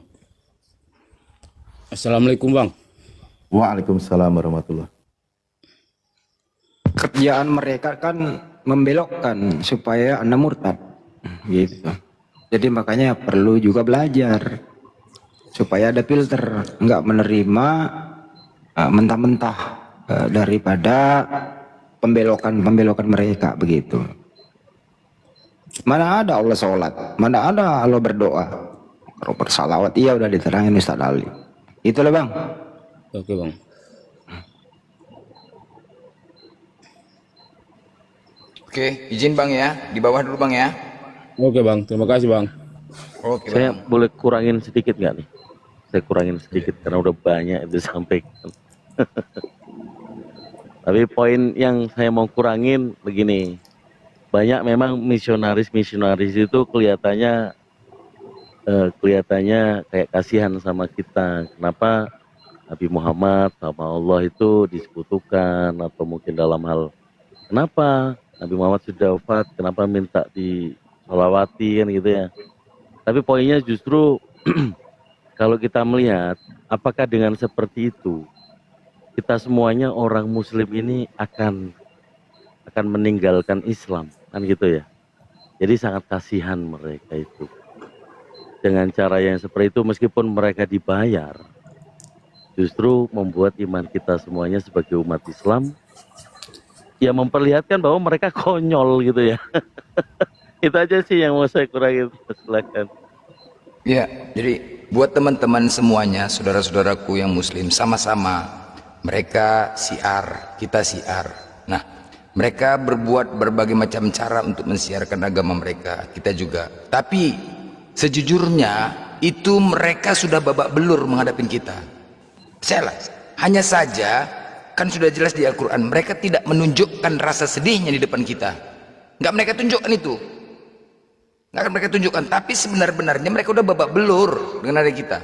Assalamualaikum Bang. Waalaikumsalam warahmatullahi. Kerjaan mereka kan membelokkan supaya Anda murtad. Gitu. Jadi makanya perlu juga belajar supaya ada filter, nggak menerima mentah-mentah daripada pembelokan mereka begitu. Mana ada Allah sholat, mana ada Allah berdoa. Kalau bersalawat iya udah diterangin Ustaz Ali. Itulah Bang. Oke Bang. Oke, izin Bang ya, di bawah dulu Bang ya. Oke Bang, terima kasih Bang. Oke Saya Bang. boleh kurangin sedikit nggak nih? Saya kurangin sedikit karena udah banyak itu sampaikan. Tapi poin yang saya mau kurangin begini, banyak memang misionaris itu kelihatannya kayak kasihan sama kita. Kenapa Nabi Muhammad sama Allah itu disekutukan, atau mungkin dalam hal kenapa Nabi Muhammad sudah wafat, kenapa minta disolawati kan gitu ya. Tapi poinnya justru kalau kita melihat apakah dengan seperti itu kita semuanya orang muslim ini akan meninggalkan Islam kan gitu ya. Jadi sangat kasihan mereka itu. Dengan cara yang seperti itu meskipun mereka dibayar, justru membuat iman kita semuanya sebagai umat Islam ya memperlihatkan bahwa mereka konyol gitu ya. Itu aja sih yang mau saya kurangin. Silakan. Ya, jadi buat teman-teman semuanya, saudara-saudaraku yang muslim, sama-sama mereka siar, kita siar. Nah, mereka berbuat berbagai macam cara untuk mensiarkan agama mereka, kita juga. Tapi sejujurnya itu mereka sudah babak belur menghadapi kita. Salah. Hanya saja kan sudah jelas di Al-Quran, mereka tidak menunjukkan rasa sedihnya di depan kita. Nggak mereka tunjukkan itu. Nggak akan mereka tunjukkan, tapi sebenar-benarnya mereka udah babak belur dengan ada kita.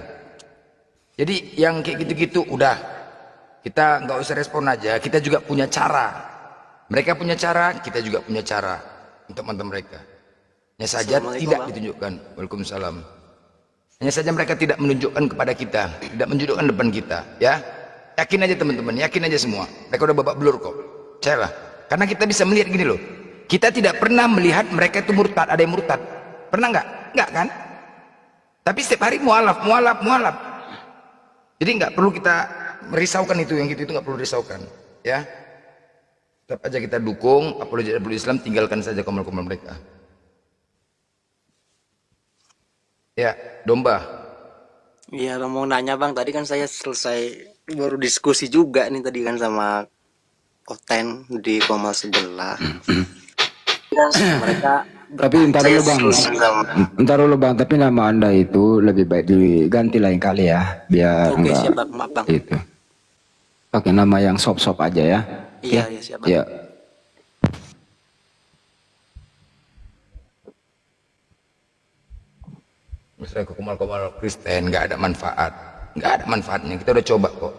Jadi yang kayak gitu-gitu udah, kita nggak usah respon aja. Kita juga punya cara. Mereka punya cara, kita juga punya cara untuk mantan mereka. Hanya saja tidak ditunjukkan. Waalaikumsalam. Hanya saja mereka tidak menunjukkan kepada kita, tidak menunjukkan depan kita. Ya, yakin aja teman-teman, yakin aja semua. Mereka udah babak belur kok. Percayalah. Karena kita bisa melihat gini loh. Kita tidak pernah melihat mereka itu murtad, ada yang murtad. Pernah nggak? Nggak kan? Tapi setiap hari mualaf. Jadi nggak perlu kita merisaukan itu, yang gitu itu nggak perlu risaukan. Ya, tetap aja kita dukung apalagi Islam, tinggalkan saja komal-komal mereka. Ya, domba. Iya, mau nanya Bang, tadi kan saya selesai baru diskusi juga nih tadi kan sama Oten di Komal sebelah. Mereka tapi entar dulu bang, tapi nama Anda itu lebih baik diganti lain kali ya, biar Oke, enggak siap Bang, maaf Bang. itu pakai nama yang sop-sop aja ya. Iya, iya siap Bang. Ya. Misalnya ke komal-komal Kristen nggak ada manfaat, nggak ada manfaatnya. Kita udah coba kok.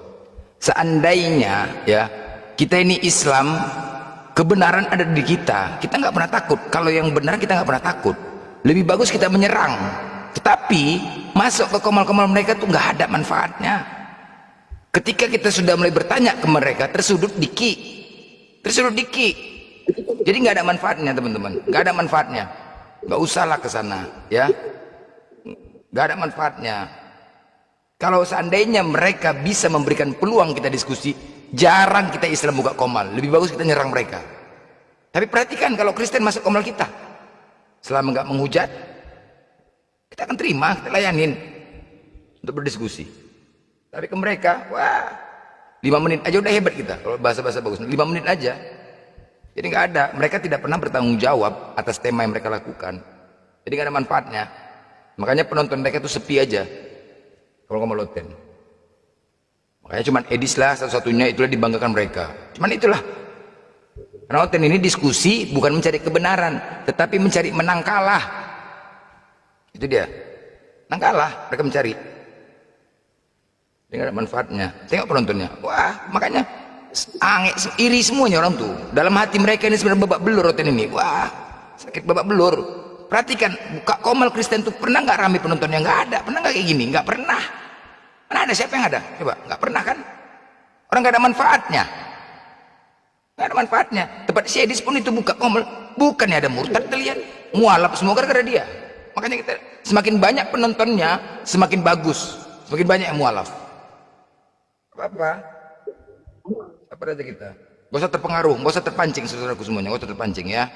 Seandainya ya kita ini Islam, kebenaran ada di kita nggak pernah takut. Kalau yang benar kita nggak pernah takut. Lebih bagus kita menyerang. Tetapi masuk ke komal-komal mereka tuh nggak ada manfaatnya. Ketika kita sudah mulai bertanya ke mereka, tersudut diki. Jadi nggak ada manfaatnya teman-teman, nggak ada manfaatnya. Nggak usahlah ke sana, ya. Nggak ada manfaatnya. Kalau seandainya mereka bisa memberikan peluang kita diskusi, jarang kita Islam buka komal. Lebih bagus kita nyerang mereka. Tapi perhatikan kalau Kristen masuk komal kita, selama nggak menghujat, kita akan terima, kita layanin untuk berdiskusi. Tapi ke mereka, wah, 5 menit aja udah hebat kita. Kalau bahasa-bahasa bagus, 5 menit aja. Jadi nggak ada, mereka tidak pernah bertanggung jawab atas tema yang mereka lakukan. Jadi nggak ada manfaatnya. Makanya penonton mereka itu sepi aja kalau ngomong Oten. Makanya cuman Edis lah satu-satunya, itulah dibanggakan mereka. Cuman itulah. Karena Oten ini diskusi bukan mencari kebenaran, tetapi mencari menang kalah. Itu dia. Menang kalah mereka mencari. Jadi nggak ada manfaatnya. Tengok penontonnya. Wah, makanya iri semuanya orang tuh. Dalam hati mereka ini sebenarnya babak belur Oten ini. Wah, sakit babak belur. Perhatikan, buka komal Kristen tuh pernah nggak ramai penontonnya? Nggak ada. Pernah nggak kayak gini? Nggak pernah. Mana ada, siapa yang ada? Coba, nggak pernah kan? Orang nggak ada manfaatnya. Nggak ada manfaatnya. Tempat si Edis pun itu buka komal. Bukannya ada murtad, terlihat mualaf semua gara-gara dia. Makanya kita semakin banyak penontonnya, semakin bagus. Semakin banyak yang mualaf. Apa? Apa aja kita? Gak usah terpengaruh, gak usah terpancing saudaraku semuanya, gak usah terpancing ya.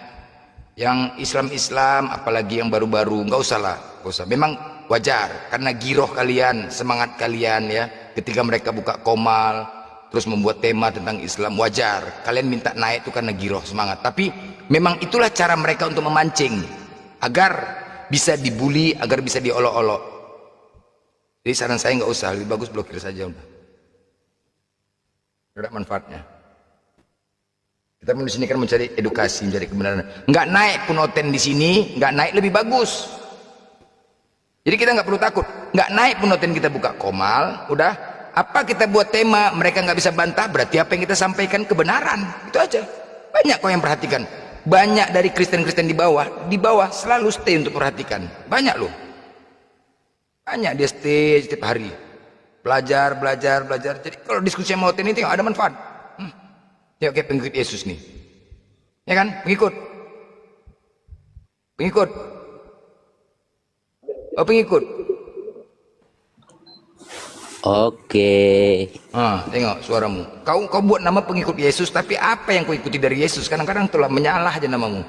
Yang Islam, apalagi yang baru-baru, gak usah lah, gak usah. Memang wajar, karena giroh kalian, semangat kalian ya. Ketika mereka buka komal, terus membuat tema tentang Islam, wajar. Kalian minta naik itu karena giroh, semangat. Tapi memang itulah cara mereka untuk memancing, agar bisa dibully, agar bisa diolok-olok. Jadi saran saya nggak usah, lebih bagus blokir saja udah. Tidak ada manfaatnya. Kita di sini kan mencari edukasi, mencari kebenaran. Nggak naik pun Oten di sini, nggak naik lebih bagus. Jadi kita nggak perlu takut. Nggak naik pun Oten kita buka komal, udah. Apa kita buat tema, mereka nggak bisa bantah, berarti apa yang kita sampaikan kebenaran. Itu aja. Banyak kok yang perhatikan. Banyak dari Kristen-Kristen di bawah selalu stay untuk perhatikan. Banyak loh. Banyak dia stay setiap hari. Belajar. Jadi kalau diskusi sama Oten ini tengok ada manfaat. Tengok kayak pengikut Yesus nih. Ya kan? Pengikut. Oh, pengikut. Oke. Tengok suaramu. Kau buat nama pengikut Yesus, tapi apa yang kau ikuti dari Yesus? Kadang-kadang telah menyalah aja namamu.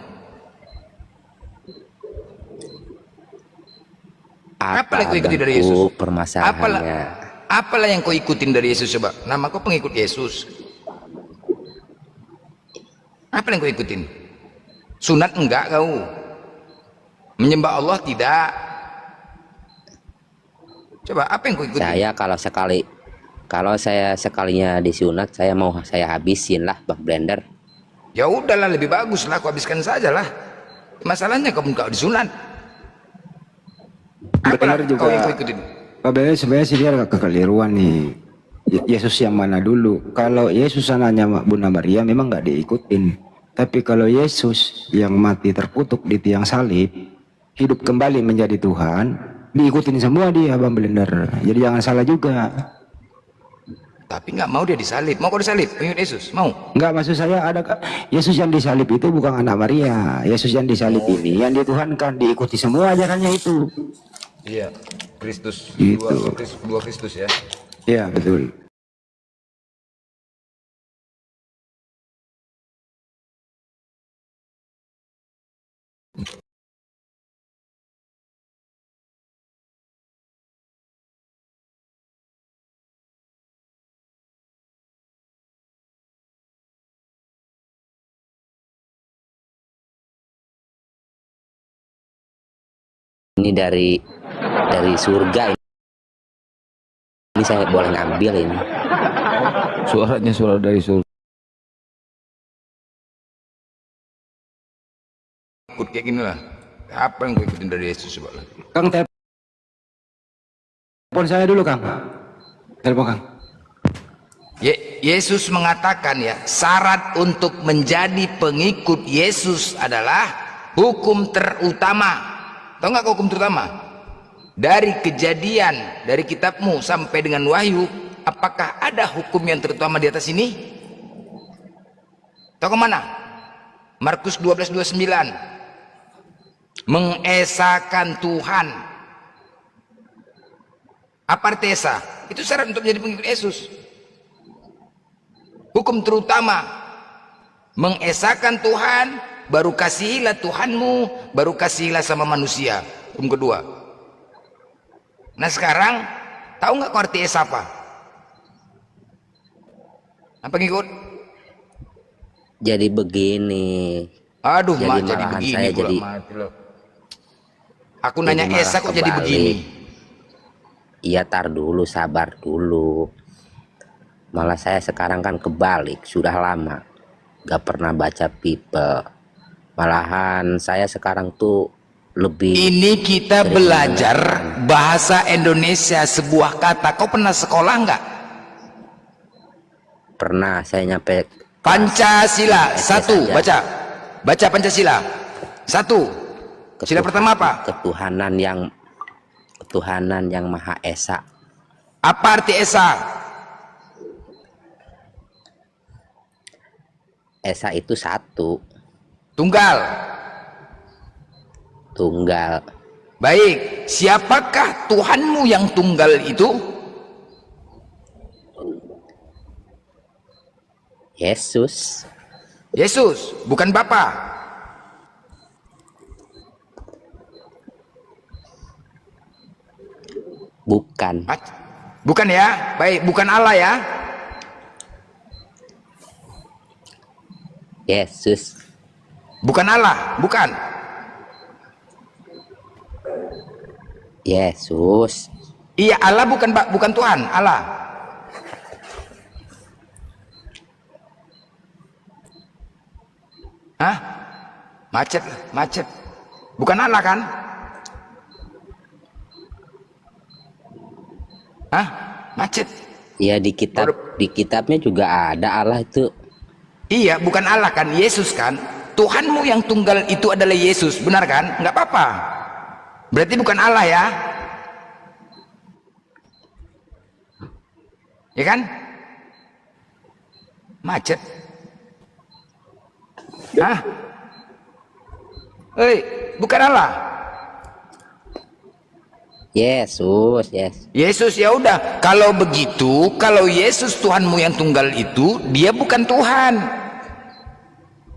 Apa yang kau ikuti dari Yesus? Permasalahannya. Apalah yang kau ikutin dari Yesus coba? Nama kau pengikut Yesus. Apa yang kau ikutin? Sunat enggak kau? Menyembah Allah tidak? Coba apa yang kau ikutin? Kalau saya sekalinya disunat, saya habisin lah bak blender. Ya udahlah, lebih bagus lah, kau habiskan saja lah. Masalahnya kau disunat. Benar juga. Kau yang kau ikutin? Sebenarnya sih dia agak kekeliruan nih. Yesus yang mana dulu? Kalau Yesus anaknya Bunda Maria memang nggak diikutin. Tapi kalau Yesus yang mati terkutuk di tiang salib, hidup kembali menjadi Tuhan, diikutin semua dia Bang Blender. Jadi jangan salah juga. Tapi nggak mau dia disalib. Mau kau disalib? Pengikut Yesus? Mau? Nggak, maksud saya ada Yesus yang disalib itu bukan anak Maria. Yesus yang disalib ini yang dituhankan, diikuti semua ajarannya itu. Iya, Kristus. Gitu. Dua Kristus ya. Iya, betul. Ini dari surga ini saya boleh ngambil ini. Suaranya suara dari surga. Ikut kayak gini lah. Apa yang kau ikutin dari Yesus coba lah. Kang, telepon saya dulu Kang. Telepon Kang. Yesus mengatakan ya, syarat untuk menjadi pengikut Yesus adalah hukum terutama. Tahu nggak hukum terutama? Dari Kejadian, dari kitabmu sampai dengan Wahyu, apakah ada hukum yang terutama di atas ini? Tahu kemana? Markus 12:29. Mengesahkan Tuhan. Apa arti esa? Itu syarat untuk menjadi pengikut Yesus. Hukum terutama, mengesahkan Tuhan, baru kasihilah Tuhanmu, baru kasihilah sama manusia. Hukum kedua. Nah sekarang, tahu nggak arti esa apa? Apa ngikut? Jadi begini. Aduh, jadi mak jadi begini saya pula, jadi mati loh. Aku nanya esa kok jadi begini? Iya, tar dulu, sabar dulu. Malah saya sekarang kan kebalik, sudah lama gak pernah baca people. Malahan saya sekarang tuh lebih. Ini kita belajar bahasa Indonesia, sebuah kata. Kau pernah sekolah nggak? Pernah saya nyampe Pancasila satu, baca. Baca Pancasila. Satu. Sila pertama apa? Ketuhanan yang Maha Esa. Apa arti Esa? Esa itu satu. Tunggal. Tunggal. Baik, siapakah Tuhanmu yang tunggal itu? Yesus. Yesus, bukan Bapa. Bukan. Bukan ya? Baik, bukan Allah ya? Yesus. Bukan Allah, bukan. Yesus. Iya, Allah bukan Tuhan, Allah. Hah? Macet. Bukan Allah kan? Hah? Macet. Ya di kitabnya juga ada Allah itu. Iya, bukan Allah kan, Yesus kan. Tuhanmu yang tunggal itu adalah Yesus, benar kan? Nggak apa-apa. Berarti bukan Allah ya? Ya kan? Macet. Hah? Bukan Allah. Yesus. Yesus, ya udah. Kalau begitu, kalau Yesus Tuhanmu yang tunggal itu, dia bukan Tuhan.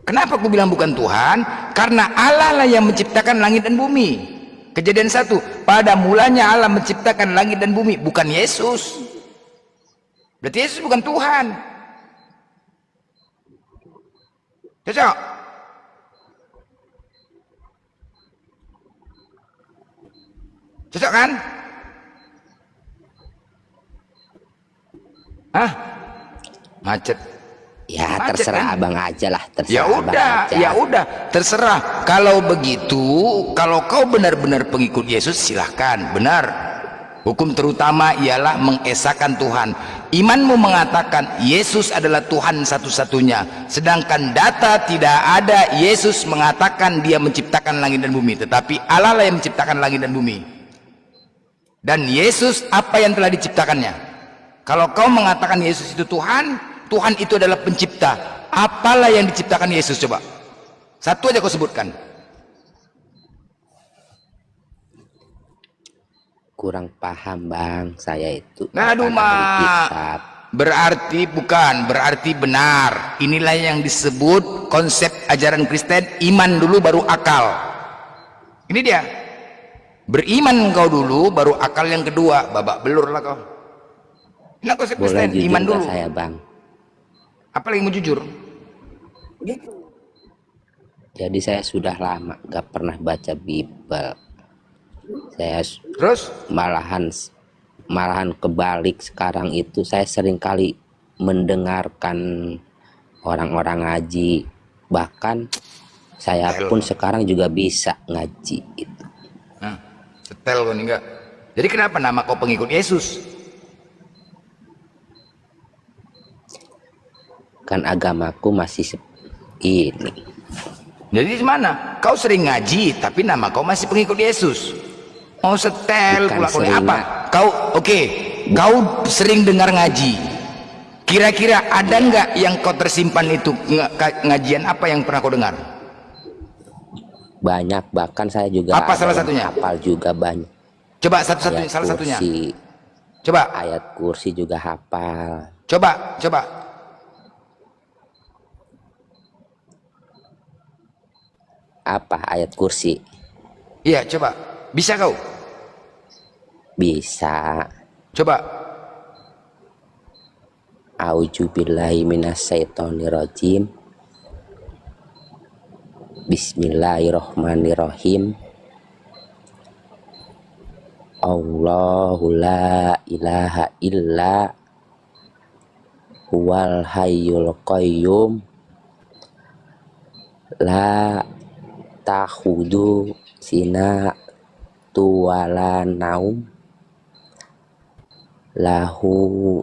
Kenapa aku bilang bukan Tuhan? Karena Allah lah yang menciptakan langit dan bumi. Kejadian 1, pada mulanya Allah menciptakan langit dan bumi, bukan Yesus. Berarti Yesus bukan Tuhan. Cocok? Cocok kan? Hah? Macet. Ya Macet, terserah kan? abang aja lah. Ya udah, terserah. Kalau begitu, kalau kau benar-benar pengikut Yesus, silahkan. Benar. Hukum terutama ialah mengesahkan Tuhan. Imanmu mengatakan Yesus adalah Tuhan satu-satunya, sedangkan data tidak ada Yesus mengatakan dia menciptakan langit dan bumi, tetapi Allah lah yang menciptakan langit dan bumi. Dan Yesus apa yang telah diciptakannya? Kalau kau mengatakan Yesus itu Tuhan, Tuhan itu adalah pencipta. Apalah yang diciptakan Yesus, coba? Satu aja kau sebutkan. Kurang paham bang, saya itu. Aduh mak, berarti benar. Inilah yang disebut konsep ajaran Kristen, iman dulu baru akal. Ini dia. Beriman kau dulu, baru akal yang kedua. Babak belur lah kau. Ini konsep Kristen, iman dulu. Saya bang. Apa lagi mau jujur? Jadi saya sudah lama gak pernah baca Bible. Saya terus malahan kebalik sekarang itu. Saya sering kali mendengarkan orang-orang ngaji, bahkan saya pun sekarang juga bisa ngaji itu. Nah, setel kau nih enggak. Jadi kenapa nama kau pengikut Yesus? Kan agamaku masih ini. Jadi di mana? Kau sering ngaji tapi nama kau masih pengikut Yesus. Mau setel pula kau ini apa? Kau kau sering dengar ngaji. Kira-kira ada nggak yang kau tersimpan itu ngajian apa yang pernah kau dengar? Banyak, bahkan saya juga apa salah satunya? Hafal juga banyak. Coba satu-satunya, salah satunya. Coba. Ayat kursi juga hafal. Coba. Apa ayat kursi? Iya, coba. Bisa kau? Bisa. Coba. A'udzubillahi minasyaitonirrajim. Bismillahirrahmanirrahim. Allahu la ilaha illa huwal hayyul qayyum la ta'khudhu sinatu wala naum lahu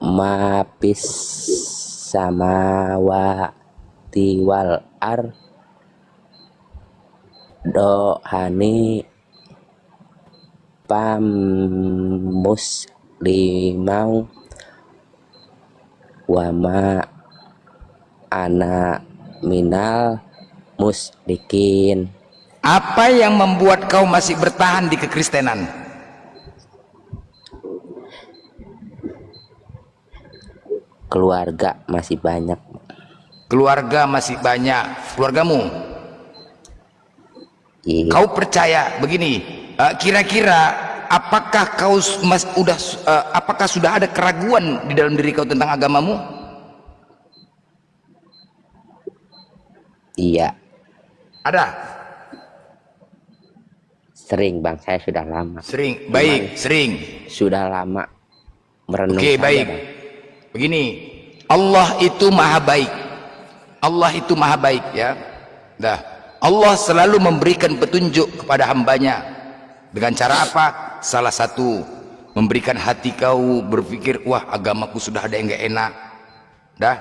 mapis samawati wal ar dohani muslimau wama ana minal muslikin. Apa yang membuat kau masih bertahan di kekristenan? Keluarga masih banyak. Keluarga masih banyak. Keluargamu? Iya. Kau percaya begini? Kira-kira apakah kau apakah sudah ada keraguan di dalam diri kau tentang agamamu? Iya. Ada? Sering bang, saya sudah lama. Sering, baik, sering. Sudah lama merenung. Oke, baik. Bang. Begini, Allah itu maha baik. Allah itu maha baik ya. Dah. Allah selalu memberikan petunjuk kepada hambanya. Dengan cara apa? Salah satu, memberikan hati kau berpikir, wah agamaku sudah ada yang gak enak. Dah.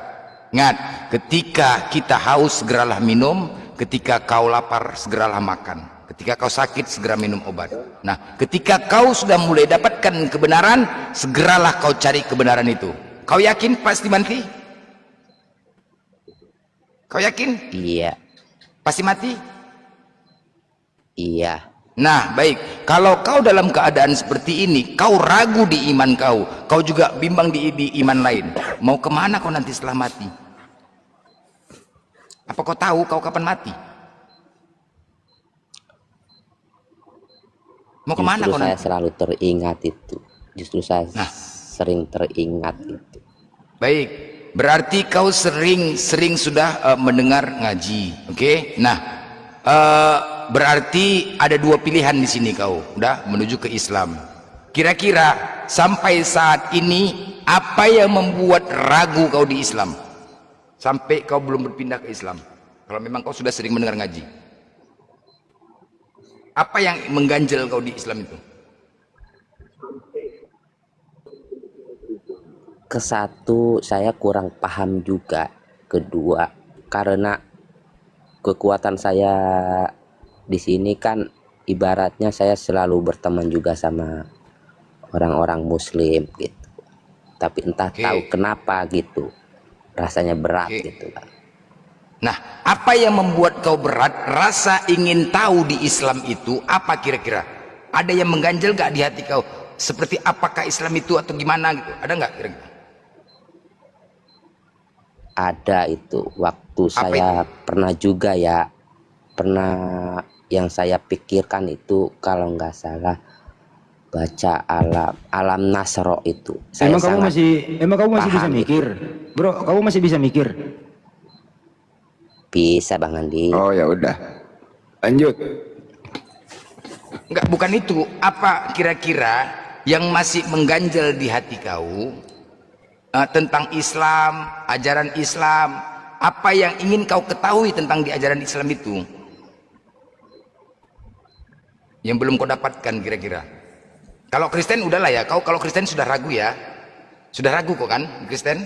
Ingat, ketika kita haus segeralah minum, ketika kau lapar segeralah makan, ketika kau sakit segera minum obat. Nah, ketika kau sudah mulai dapatkan kebenaran, segeralah kau cari kebenaran itu. Kau yakin pasti mati? Kau yakin? Iya. Pasti mati? Iya. Nah, baik. Kalau kau dalam keadaan seperti ini, kau ragu di iman kau, kau juga bimbang di iman lain. Mau kemana kau nanti setelah mati? Apa kau tahu kau kapan mati? Mau kemana Justru kau saya nanti? selalu teringat itu. Justru saya sering teringat itu. Baik, berarti kau sering sudah mendengar ngaji, oke? Nah, berarti ada dua pilihan di sini kau, udah menuju ke Islam. Kira-kira sampai saat ini apa yang membuat ragu kau di Islam? Sampai kau belum berpindah ke Islam. Kalau memang kau sudah sering mendengar ngaji, apa yang mengganjal kau di Islam itu? Kesatu, saya kurang paham juga. Kedua, karena kekuatan saya di sini kan ibaratnya saya selalu berteman juga sama orang-orang Muslim gitu. Tapi entah tahu kenapa gitu, rasanya berat gitu. Nah, apa yang membuat kau berat? Rasa ingin tahu di Islam itu apa kira-kira? Ada yang mengganjal gak di hati kau? Seperti apakah Islam itu atau gimana gitu? Ada nggak kira-kira? Ada itu waktu saya pernah juga ya, pernah yang saya pikirkan itu kalau nggak salah baca alam Nasro itu. Emang kamu masih bisa mikir, bro? Kamu masih bisa mikir? Bisa Bang Andi. Oh ya udah, lanjut. Enggak, bukan itu. Apa kira-kira yang masih mengganjal di hati kau tentang Islam, ajaran Islam? Apa yang ingin kau ketahui tentang di ajaran Islam itu yang belum kau dapatkan kira-kira? Kalau Kristen udahlah ya, kau kalau Kristen sudah ragu ya, sudah ragu kok kan Kristen?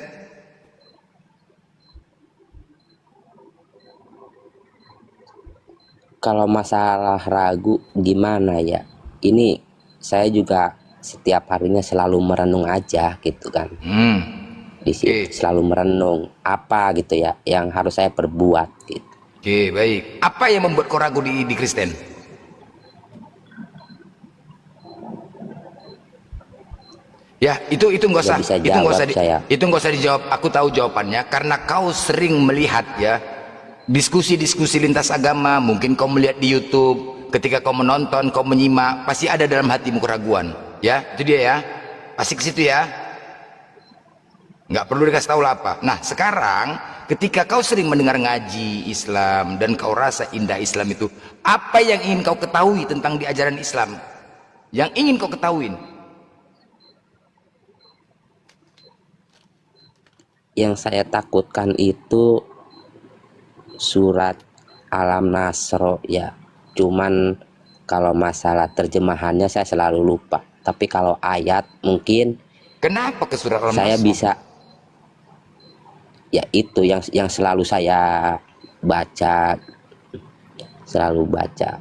Kalau masalah ragu gimana ya, ini saya juga setiap harinya selalu merenung aja gitu kan. Di sini selalu merenung apa gitu ya yang harus saya perbuat gitu. Oke, baik. Apa yang membuat kau ragu di Kristen? Ya, itu nggak usah, itu nggak usah dijawab. Aku tahu jawabannya karena kau sering melihat ya diskusi-diskusi lintas agama. Mungkin kau melihat di YouTube, ketika kau menonton, kau menyimak, pasti ada dalam hatimu keraguan. Ya, itu dia ya. Pasti ke situ ya. Nggak perlu dikasih tahu lah apa. Nah, sekarang ketika kau sering mendengar ngaji Islam dan kau rasa indah Islam itu, apa yang ingin kau ketahui tentang di ajaran Islam? Yang ingin kau ketahuin? Yang saya takutkan itu surat Alam Nasro ya. Cuman kalau masalah terjemahannya saya selalu lupa. Tapi kalau ayat mungkin Kenapa ke surah Saya Al-Masr? bisa, ya itu yang selalu saya baca, selalu baca.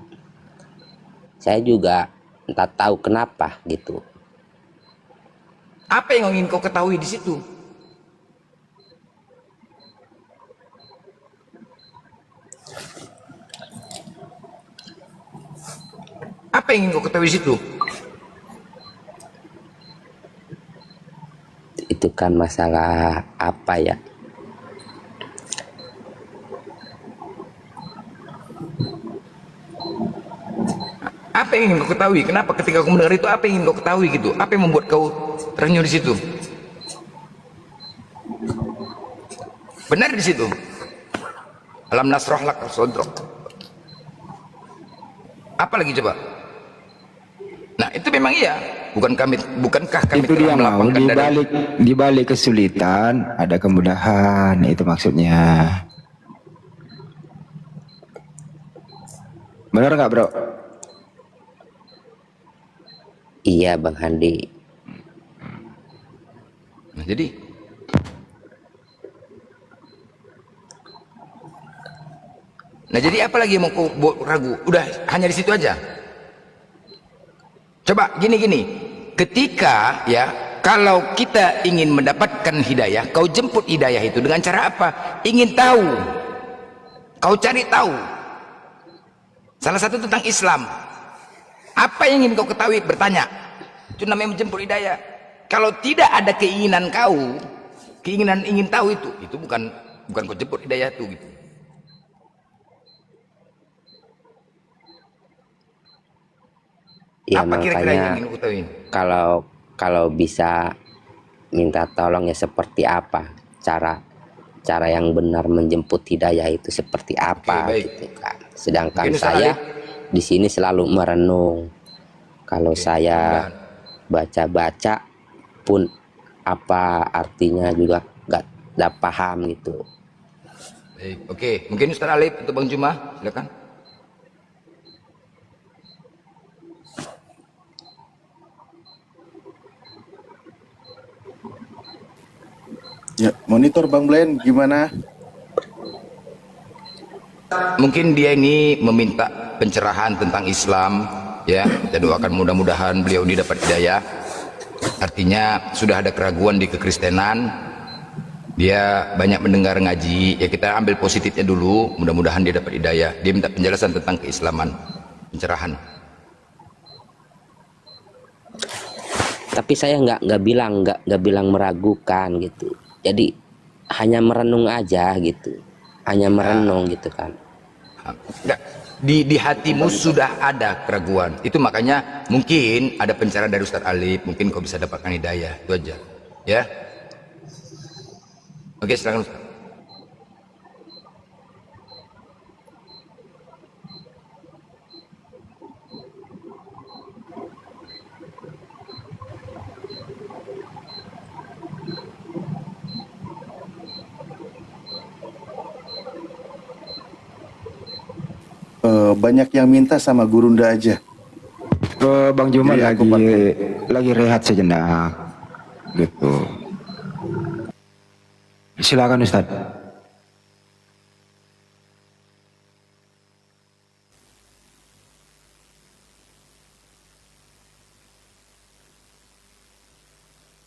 Saya juga entah tahu kenapa gitu. Apa yang ingin kau ketahui di situ? Apa yang ingin kau ketahui di situ? Itu kan masalah apa ya? Apa yang ingin kau ketahui? Kenapa ketika kau mendengar itu, apa yang ingin kau ketahui gitu? Apa yang membuat kau terenyuh di situ? Benar di situ. Alam nasrah lak sadrak. Apa lagi coba? Nah, itu memang iya. Bukankah kami Itu dia mau di balik kesulitan ada kemudahan, itu maksudnya. Benar nggak, bro? Iya Bang Handi. Nah, jadi apa lagi yang mau kau buat ragu? Udah hanya di situ aja. Coba gini. Ketika ya, kalau kita ingin mendapatkan hidayah, kau jemput hidayah itu dengan cara apa? Ingin tahu. Kau cari tahu. Salah satu tentang Islam. Apa yang ingin kau ketahui? Bertanya. Itu namanya menjemput hidayah. Kalau tidak ada keinginan kau, keinginan ingin tahu itu bukan kau jemput hidayah itu gitu. Ya Apa kira-kira yang makanya ingin kau ketahui? kalau bisa minta tolong ya seperti apa cara yang benar menjemput hidayah itu seperti apa gitu kan. Sedangkan Mungkin saya di sini selalu merenung. Kalau saya baca-baca pun apa artinya juga nggak paham gitu. Baik, oke. Mungkin Ustaz Alif atau Bang Juma, silakan. Ya, monitor Bang Blen gimana? Mungkin dia ini meminta pencerahan tentang Islam, ya. Kita doakan mudah-mudahan beliau ini dapat hidayah. Artinya sudah ada keraguan di kekristenan, dia banyak mendengar ngaji, ya kita ambil positifnya dulu, mudah-mudahan dia dapat hidayah. Dia minta penjelasan tentang keislaman, pencerahan. Tapi saya nggak bilang meragukan gitu. Jadi hanya merenung aja gitu, hanya merenung gitu kan. Enggak, di hatimu sudah ada keraguan, itu makanya mungkin ada pencerahan dari Ustaz Alif, mungkin kau bisa dapatkan hidayah, itu aja, ya. Oke, silakan Ustaz. Banyak yang minta sama Gurunda aja. Bang Juma Jadi aku lagi rehat sejenak gitu. Silakan Ustaz.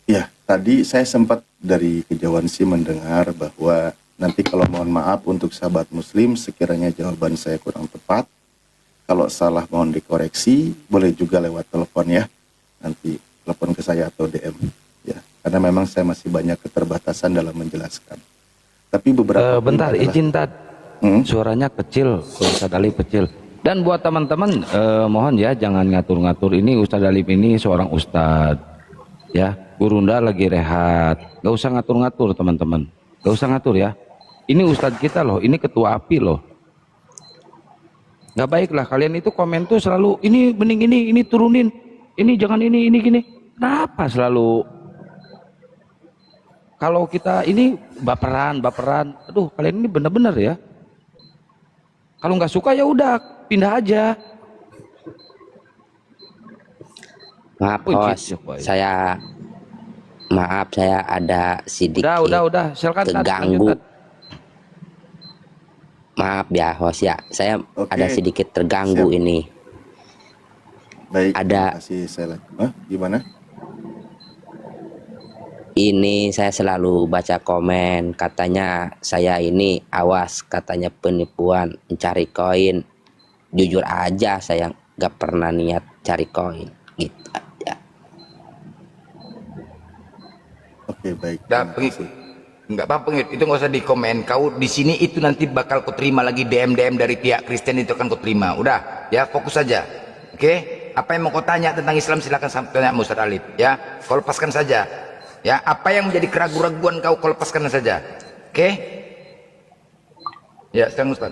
Ya, tadi saya sempat dari kejauhan sih mendengar bahwa nanti kalau mohon maaf untuk sahabat muslim sekiranya jawaban saya kurang tepat, kalau salah mohon dikoreksi, boleh juga lewat telepon ya, nanti telepon ke saya atau DM ya, karena memang saya masih banyak keterbatasan dalam menjelaskan. Tapi beberapa bentar izin Tad, suaranya kecil, Ustaz Alif kecil. Dan buat teman-teman mohon ya jangan ngatur-ngatur, ini Ustaz Alif ini seorang ustadz ya, Gurunda lagi rehat, gak usah ngatur-ngatur teman-teman, gak usah ngatur ya. Ini ustadz kita loh, ini ketua API loh. Gak baik lah kalian itu komen tuh selalu ini bening ini turunin, ini jangan ini gini. Kenapa selalu kalau kita ini baperan? Aduh kalian ini bener-bener ya. Kalau nggak suka ya udah pindah aja. Maaf bos, Maaf, saya ada sedikit Udah. Silakan Tat, lanjut terganggu. Tat. Maaf ya, host ya. Saya Oke, ada sedikit terganggu siap. ini. Baik, terima Ada kasih saya. Gimana? ini saya selalu baca komen, katanya saya ini awas, katanya penipuan, mencari koin. Jujur aja saya nggak pernah niat cari koin gitu aja. Oke, baik. Dah, Terima pergi. kasih. Enggak apa-apa, Pengit. Itu nggak usah dikomen. Kau di sini itu nanti bakal kau terima lagi DM dari pihak Kristen, itu akan kau terima. Udah, ya fokus saja. Oke? Apa yang mau kau tanya tentang Islam silakan tanya Ustaz Alif. Ya, kau lepaskan saja. Ya, apa yang menjadi keraguan-raguan kau lepaskan saja. Oke? Ya, sekarang Ustaz.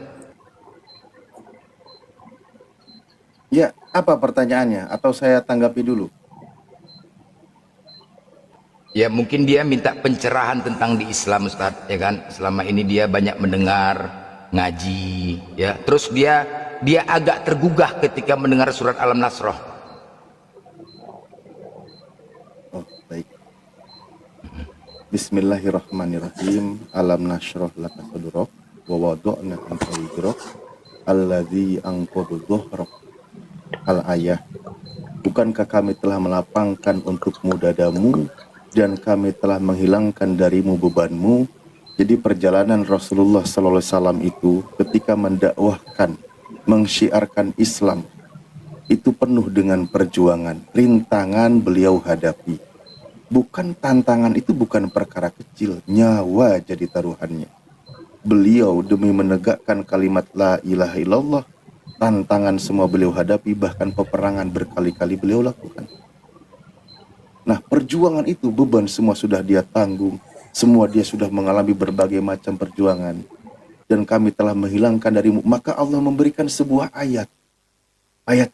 Ya, apa pertanyaannya? Atau saya tanggapi dulu? Ya, mungkin dia minta pencerahan tentang di Islam, Ustaz, ya kan? Selama ini dia banyak mendengar ngaji, ya. Terus dia agak tergugah ketika mendengar surat Al-Nasrah. Oh, baik. Bismillahirrahmanirrahim. Alam nashrah laka sadrak wa wada'na anka wizrak alladzi anqadha dhahrak. Al-ayah. Bukankah kami telah melapangkan untukmu dadamu dan kami telah menghilangkan darimu bebanmu. Jadi perjalanan Rasulullah SAW itu ketika mendakwahkan, mensyiarkan Islam itu penuh dengan perjuangan, rintangan beliau hadapi. Bukan tantangan itu bukan perkara kecil, nyawa jadi taruhannya. Beliau demi menegakkan kalimat la ilaha illallah, tantangan semua beliau hadapi, bahkan peperangan berkali-kali beliau lakukan. Nah, perjuangan itu beban semua sudah dia tanggung, semua dia sudah mengalami berbagai macam perjuangan, dan kami telah menghilangkan darimu. Maka Allah memberikan sebuah ayat. Ayat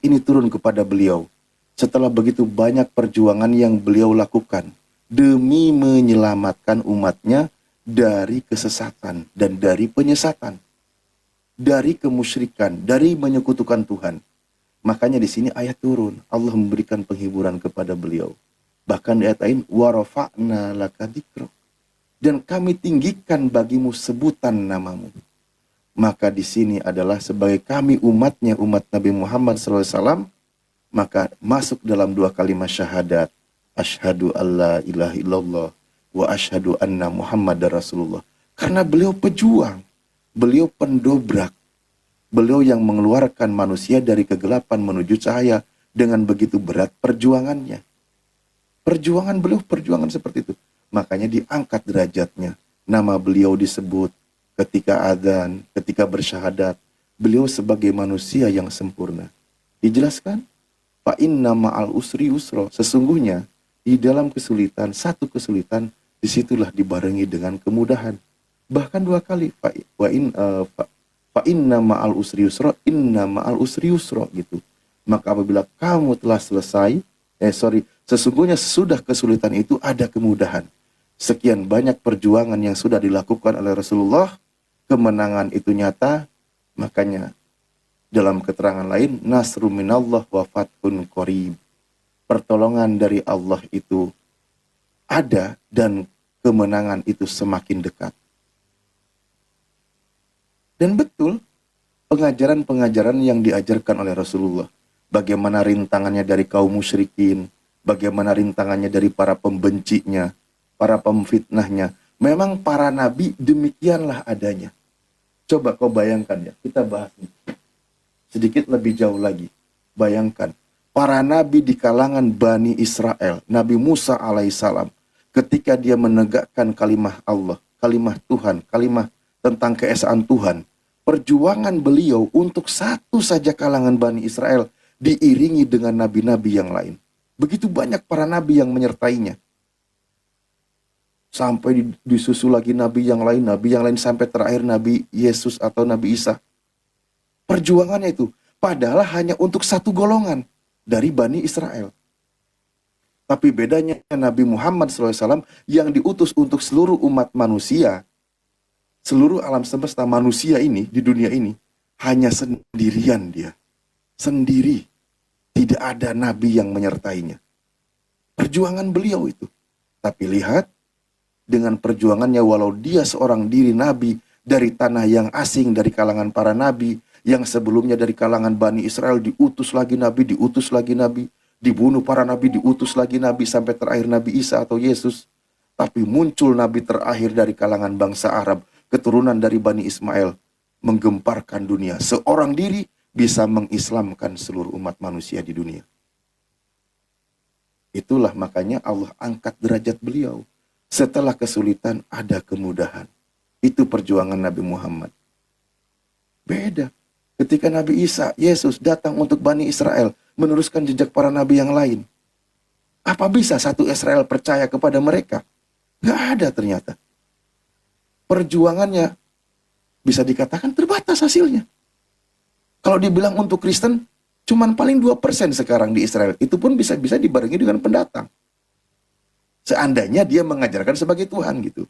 ini turun kepada beliau setelah begitu banyak perjuangan yang beliau lakukan demi menyelamatkan umatnya dari kesesatan dan dari penyesatan, dari kemusyrikan, dari menyekutukan Tuhan. Makanya di sini ayat turun, Allah memberikan penghiburan kepada beliau. Bahkan di ayat lain, wa rafa'na laka dzikrak, dan kami tinggikan bagimu sebutan namamu. Maka di sini adalah sebagai kami umatnya, umat Nabi Muhammad SAW, maka masuk dalam dua kalimat syahadat, asyhadu alla ilaha illallah wa asyhadu anna Muhammadar Rasulullah. Karena beliau pejuang, beliau pendobrak, beliau yang mengeluarkan manusia dari kegelapan menuju cahaya. Dengan begitu berat perjuangannya. Perjuangan beliau, perjuangan seperti itu. Makanya diangkat derajatnya. Nama beliau disebut ketika adzan, ketika bersyahadat. Beliau sebagai manusia yang sempurna. Dijelaskan, fa inna ma'al usri yusra. Sesungguhnya di dalam kesulitan, satu kesulitan, disitulah dibarengi dengan kemudahan. Bahkan dua kali, fa inna ma'al usri yusra, inna ma'al usri yusra, gitu. Maka apabila kamu telah selesai, sesungguhnya sesudah kesulitan itu ada kemudahan. Sekian banyak perjuangan yang sudah dilakukan oleh Rasulullah, kemenangan itu nyata. Makanya dalam keterangan lain, nasru minallah wa fathun qarib. Pertolongan dari Allah itu ada dan kemenangan itu semakin dekat. Dan betul, pengajaran-pengajaran yang diajarkan oleh Rasulullah, bagaimana rintangannya dari kaum musyrikin, bagaimana rintangannya dari para pembencinya, para pemfitnahnya. Memang para nabi demikianlah adanya. Coba kau bayangkan ya, kita bahas sedikit lebih jauh lagi. Bayangkan, para nabi di kalangan Bani Israel, Nabi Musa alaihissalam, ketika dia menegakkan kalimah Allah, kalimah Tuhan, kalimah tentang keesaan Tuhan, perjuangan beliau untuk satu saja kalangan Bani Israel diiringi dengan nabi-nabi yang lain. Begitu banyak para nabi yang menyertainya. Sampai disusul lagi nabi yang lain sampai terakhir Nabi Yesus atau Nabi Isa. Perjuangannya itu padahal hanya untuk satu golongan dari Bani Israel. Tapi bedanya Nabi Muhammad SAW yang diutus untuk seluruh umat manusia, seluruh alam semesta manusia ini, di dunia ini, hanya sendirian dia. Sendiri. Tidak ada nabi yang menyertainya. Perjuangan beliau itu. Tapi lihat, dengan perjuangannya walau dia seorang diri nabi dari tanah yang asing, dari kalangan para nabi, yang sebelumnya dari kalangan Bani Israel diutus lagi nabi, dibunuh para nabi, diutus lagi nabi, sampai terakhir Nabi Isa atau Yesus. Tapi muncul nabi terakhir dari kalangan bangsa Arab, keturunan dari Bani Ismail, menggemparkan dunia. Seorang diri bisa mengislamkan seluruh umat manusia di dunia. Itulah makanya Allah angkat derajat beliau. Setelah kesulitan ada kemudahan. Itu perjuangan Nabi Muhammad. Beda. Ketika Nabi Isa, Yesus datang untuk Bani Israel, meneruskan jejak para nabi yang lain. Apa bisa satu Israel percaya kepada mereka? Gak ada ternyata. Perjuangannya bisa dikatakan terbatas hasilnya. Kalau dibilang untuk Kristen, cuman paling 2% sekarang di Israel. Itu pun bisa dibarengi dengan pendatang. Seandainya dia mengajarkan sebagai Tuhan gitu.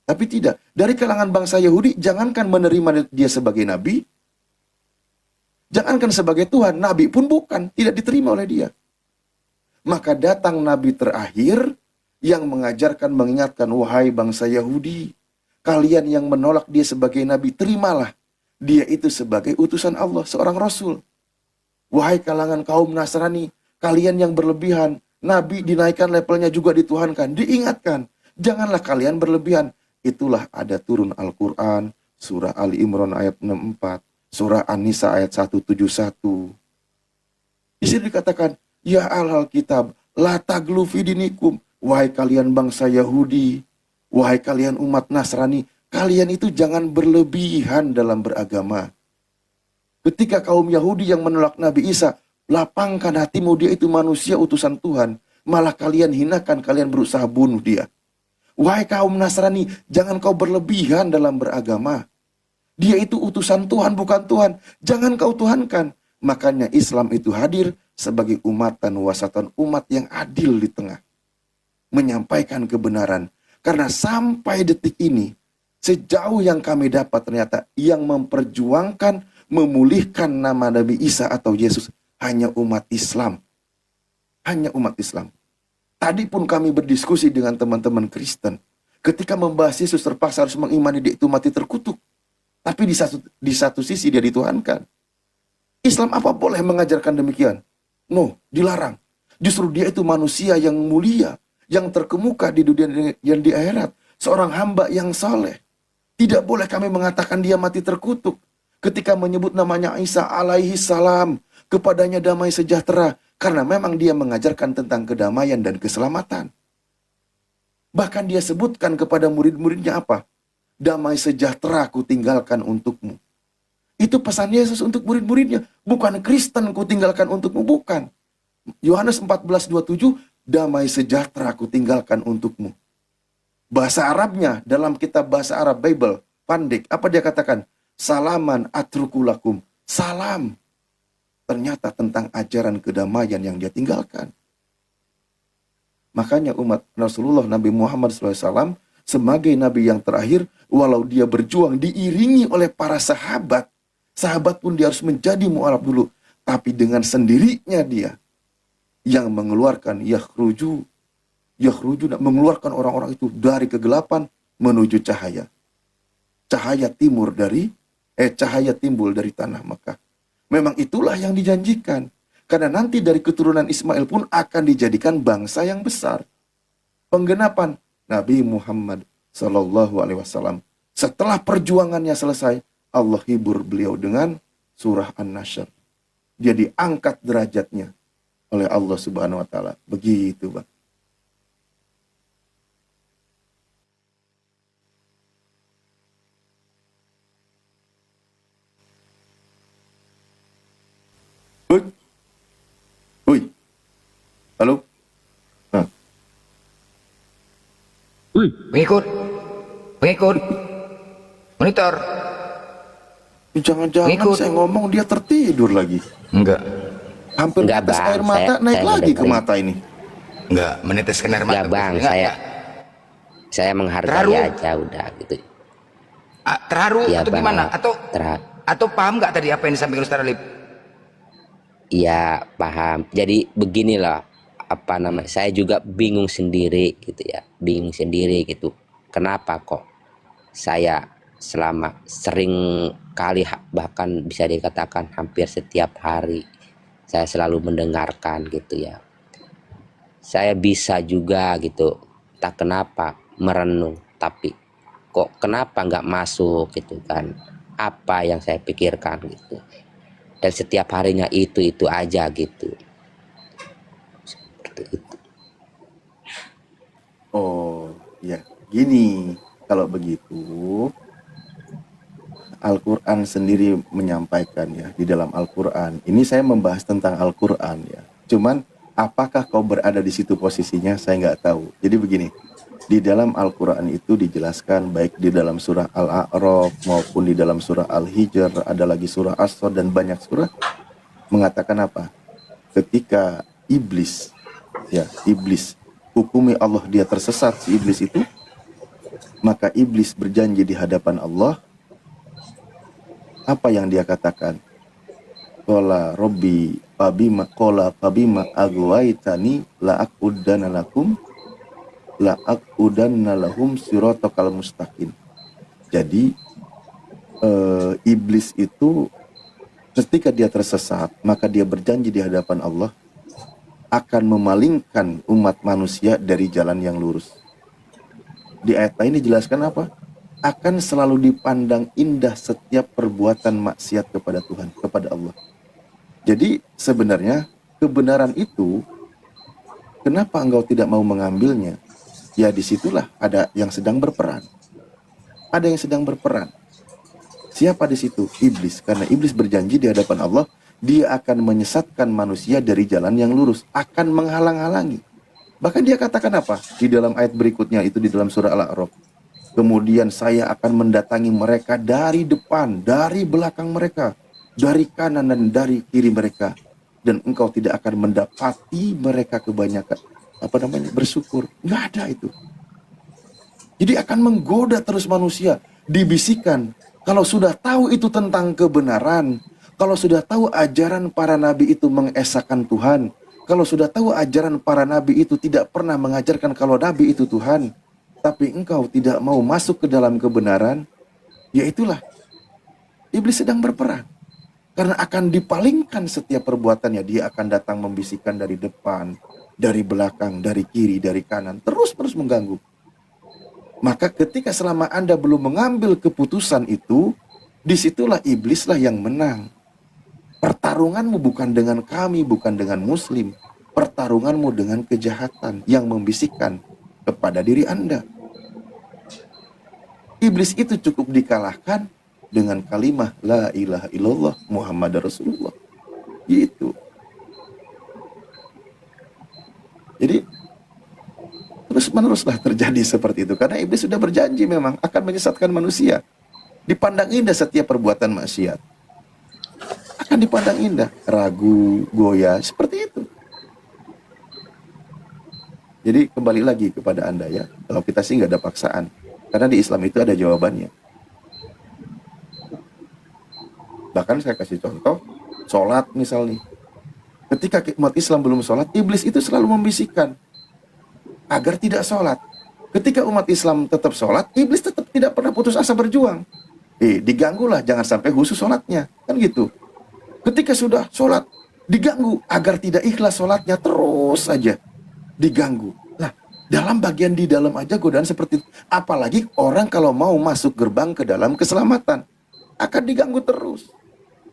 Tapi tidak. Dari kalangan bangsa Yahudi, jangankan menerima dia sebagai nabi, jangankan sebagai Tuhan, nabi pun bukan. Tidak diterima oleh dia. Maka datang nabi terakhir yang mengajarkan, mengingatkan, wahai bangsa Yahudi, kalian yang menolak dia sebagai nabi, terimalah dia itu sebagai utusan Allah, seorang rasul. Wahai kalangan kaum Nasrani, kalian yang berlebihan, nabi dinaikkan levelnya juga dituhankan, diingatkan, janganlah kalian berlebihan. Itulah ada turun Al-Quran, surah Ali Imran ayat 64, surah An-Nisa ayat 171. Di sini dikatakan, ya ahlal kitab, la taglu fi dinikum, wahai kalian bangsa Yahudi, wahai kalian umat Nasrani, kalian itu jangan berlebihan dalam beragama. Ketika kaum Yahudi yang menolak Nabi Isa, lapangkan hatimu, dia itu manusia utusan Tuhan. Malah kalian hinakan, kalian berusaha bunuh dia. Wahai kaum Nasrani, jangan kau berlebihan dalam beragama. Dia itu utusan Tuhan, bukan Tuhan. Jangan kau tuhankan. Makanya Islam itu hadir sebagai umatan wasatan, umat yang adil di tengah. Menyampaikan kebenaran. Karena sampai detik ini, sejauh yang kami dapat ternyata yang memperjuangkan, memulihkan nama Nabi Isa atau Yesus hanya umat Islam. Hanya umat Islam. Tadi pun kami berdiskusi dengan teman-teman Kristen. Ketika membahas Yesus terpaksa harus mengimani dia itu mati terkutuk. Tapi di satu sisi dia dituhankan. Islam apa boleh mengajarkan demikian? No, dilarang. Justru dia itu manusia yang mulia, yang terkemuka di dunia dan di akhirat. Seorang hamba yang saleh. Tidak boleh kami mengatakan dia mati terkutuk. Ketika menyebut namanya Isa alaihi salam, kepadanya damai sejahtera, karena memang dia mengajarkan tentang kedamaian dan keselamatan. Bahkan dia sebutkan kepada murid-muridnya apa? Damai sejahtera ku tinggalkan untukmu. Itu pesan Yesus untuk murid-muridnya. Bukan Kristen ku tinggalkan untukmu, bukan. Yohanes 14:27, damai sejahtera ku tinggalkan untukmu. Bahasa Arabnya, dalam kitab bahasa Arab Bible, Pandik, apa dia katakan? Salaman atrukulakum. Salam. Ternyata tentang ajaran kedamaian yang dia tinggalkan. Makanya umat Rasulullah Nabi Muhammad SAW sebagai Nabi yang terakhir, walau dia berjuang diiringi oleh para sahabat, sahabat pun dia harus menjadi mu'alaf dulu. Tapi dengan sendirinya dia yang mengeluarkan yakhruju, mengeluarkan orang-orang itu dari kegelapan menuju cahaya. Cahaya timbul dari tanah Mekah. Memang itulah yang dijanjikan. Karena nanti dari keturunan Ismail pun akan dijadikan bangsa yang besar. Penggenapan Nabi Muhammad Sallallahu Alaihi Wasallam. Setelah perjuangannya selesai, Allah hibur beliau dengan surah An-Nasr. Dia diangkat derajatnya oleh Allah Subhanahu Wa Taala. Begitu, Bang. Woi. Halo. Nah. Pengikut. Monitor. Jangan-jangan saya ngomong dia tertidur lagi. Enggak. Hampir Enggak, tetes Bang. air mata naik Saya lagi ke dengerin. mata ini. Enggak, meneteskan air mata. Enggak, Bang. Saya menghargai Terharu? aja udah gitu. Terharu Iya, atau Bang. gimana? Atau paham nggak tadi apa yang disampaikan Ustaz Alif? Iya, paham. Jadi beginilah, apa namanya, saya juga bingung sendiri gitu ya, bingung sendiri gitu. Kenapa kok saya selama sering kali, bahkan bisa dikatakan hampir setiap hari saya selalu mendengarkan gitu ya. Saya bisa juga gitu, tak kenapa merenung, tapi kok kenapa nggak masuk gitu kan, apa yang saya pikirkan gitu. Dan setiap harinya itu aja gitu. Seperti itu. Oh, ya. Gini, kalau begitu Al-Quran sendiri menyampaikan ya di dalam Al-Quran. Ini saya membahas tentang Al-Quran ya. Cuman apakah kau berada di situ posisinya saya nggak tahu. Jadi begini, di dalam Al-Quran itu dijelaskan baik di dalam surah Al-A'raf maupun di dalam surah Al-Hijr, ada lagi surah As-Sadd dan banyak surah mengatakan apa? Ketika iblis hukumi Allah dia tersesat si iblis itu, maka iblis berjanji di hadapan Allah. Apa yang dia katakan? Qala Rabbi fabima aghwaytani la'aqudanna lahum siratal mustaqim. Jadi iblis itu ketika dia tersesat, maka dia berjanji di hadapan Allah akan memalingkan umat manusia dari jalan yang lurus. Di ayat lain dijelaskan apa? Akan selalu dipandang indah setiap perbuatan maksiat kepada Tuhan, kepada Allah. Jadi sebenarnya kebenaran itu, kenapa engkau tidak mau mengambilnya? Ya disitulah ada yang sedang berperan. Ada yang sedang berperan. Siapa di situ? Iblis. Karena iblis berjanji di hadapan Allah, dia akan menyesatkan manusia dari jalan yang lurus, akan menghalang-halangi. Bahkan dia katakan apa? Di dalam ayat berikutnya itu di dalam surah Al-A'raf. Kemudian saya akan mendatangi mereka dari depan, dari belakang mereka, dari kanan dan dari kiri mereka. Dan engkau tidak akan mendapati mereka kebanyakan bersyukur. Nggak ada itu. Jadi akan menggoda terus manusia. Dibisikkan. Kalau sudah tahu itu tentang kebenaran, kalau sudah tahu ajaran para nabi itu mengesahkan Tuhan, kalau sudah tahu ajaran para nabi itu tidak pernah mengajarkan kalau nabi itu Tuhan, tapi engkau tidak mau masuk ke dalam kebenaran, ya itulah iblis sedang berperan. Karena akan dipalingkan setiap perbuatannya. Dia akan datang membisikkan dari depan, dari belakang, dari kiri, dari kanan, terus-menerus mengganggu. Maka ketika selama Anda belum mengambil keputusan itu, disitulah iblislah yang menang. Pertarunganmu bukan dengan kami, bukan dengan muslim. Pertarunganmu dengan kejahatan yang membisikkan kepada diri Anda. Iblis itu cukup dikalahkan dengan kalimah la ilaha illallah Muhammad Rasulullah. Gitu. Jadi terus-meneruslah terjadi seperti itu. Karena iblis sudah berjanji memang akan menyesatkan manusia. Dipandang indah setiap perbuatan maksiat. Akan dipandang indah. Ragu, goyah, seperti itu. Jadi kembali lagi kepada Anda ya. Kalau kita sih nggak ada paksaan. Karena di Islam itu ada jawabannya. Bahkan saya kasih contoh, sholat misalnya. Ketika umat Islam belum sholat, iblis itu selalu membisikkan agar tidak sholat. Ketika umat Islam tetap sholat, iblis tetap tidak pernah putus asa berjuang. Diganggulah, jangan sampai khusus sholatnya. Kan gitu. Ketika sudah sholat, diganggu agar tidak ikhlas sholatnya, terus saja diganggu. Nah, dalam bagian di dalam aja godaan seperti itu. Apalagi orang kalau mau masuk gerbang ke dalam keselamatan, akan diganggu terus.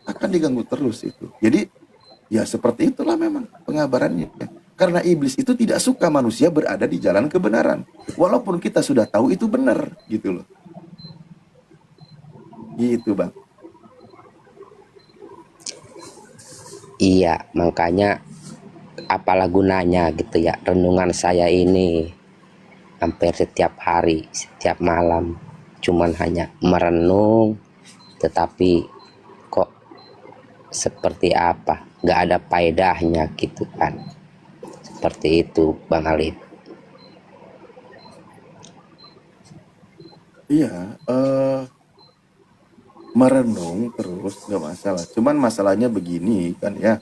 Akan diganggu terus itu. Jadi, ya seperti itulah memang pengabarannya. Karena iblis itu tidak suka manusia berada di jalan kebenaran. Walaupun kita sudah tahu itu benar, gitu loh. Gitu, Bang. Iya, makanya apalah gunanya gitu ya, renungan saya ini hampir setiap hari, setiap malam cuman hanya merenung, tetapi kok seperti apa, nggak ada faedahnya gitu kan. Seperti itu Bang Alif. Iya, merenung terus nggak masalah. Cuman masalahnya begini kan ya.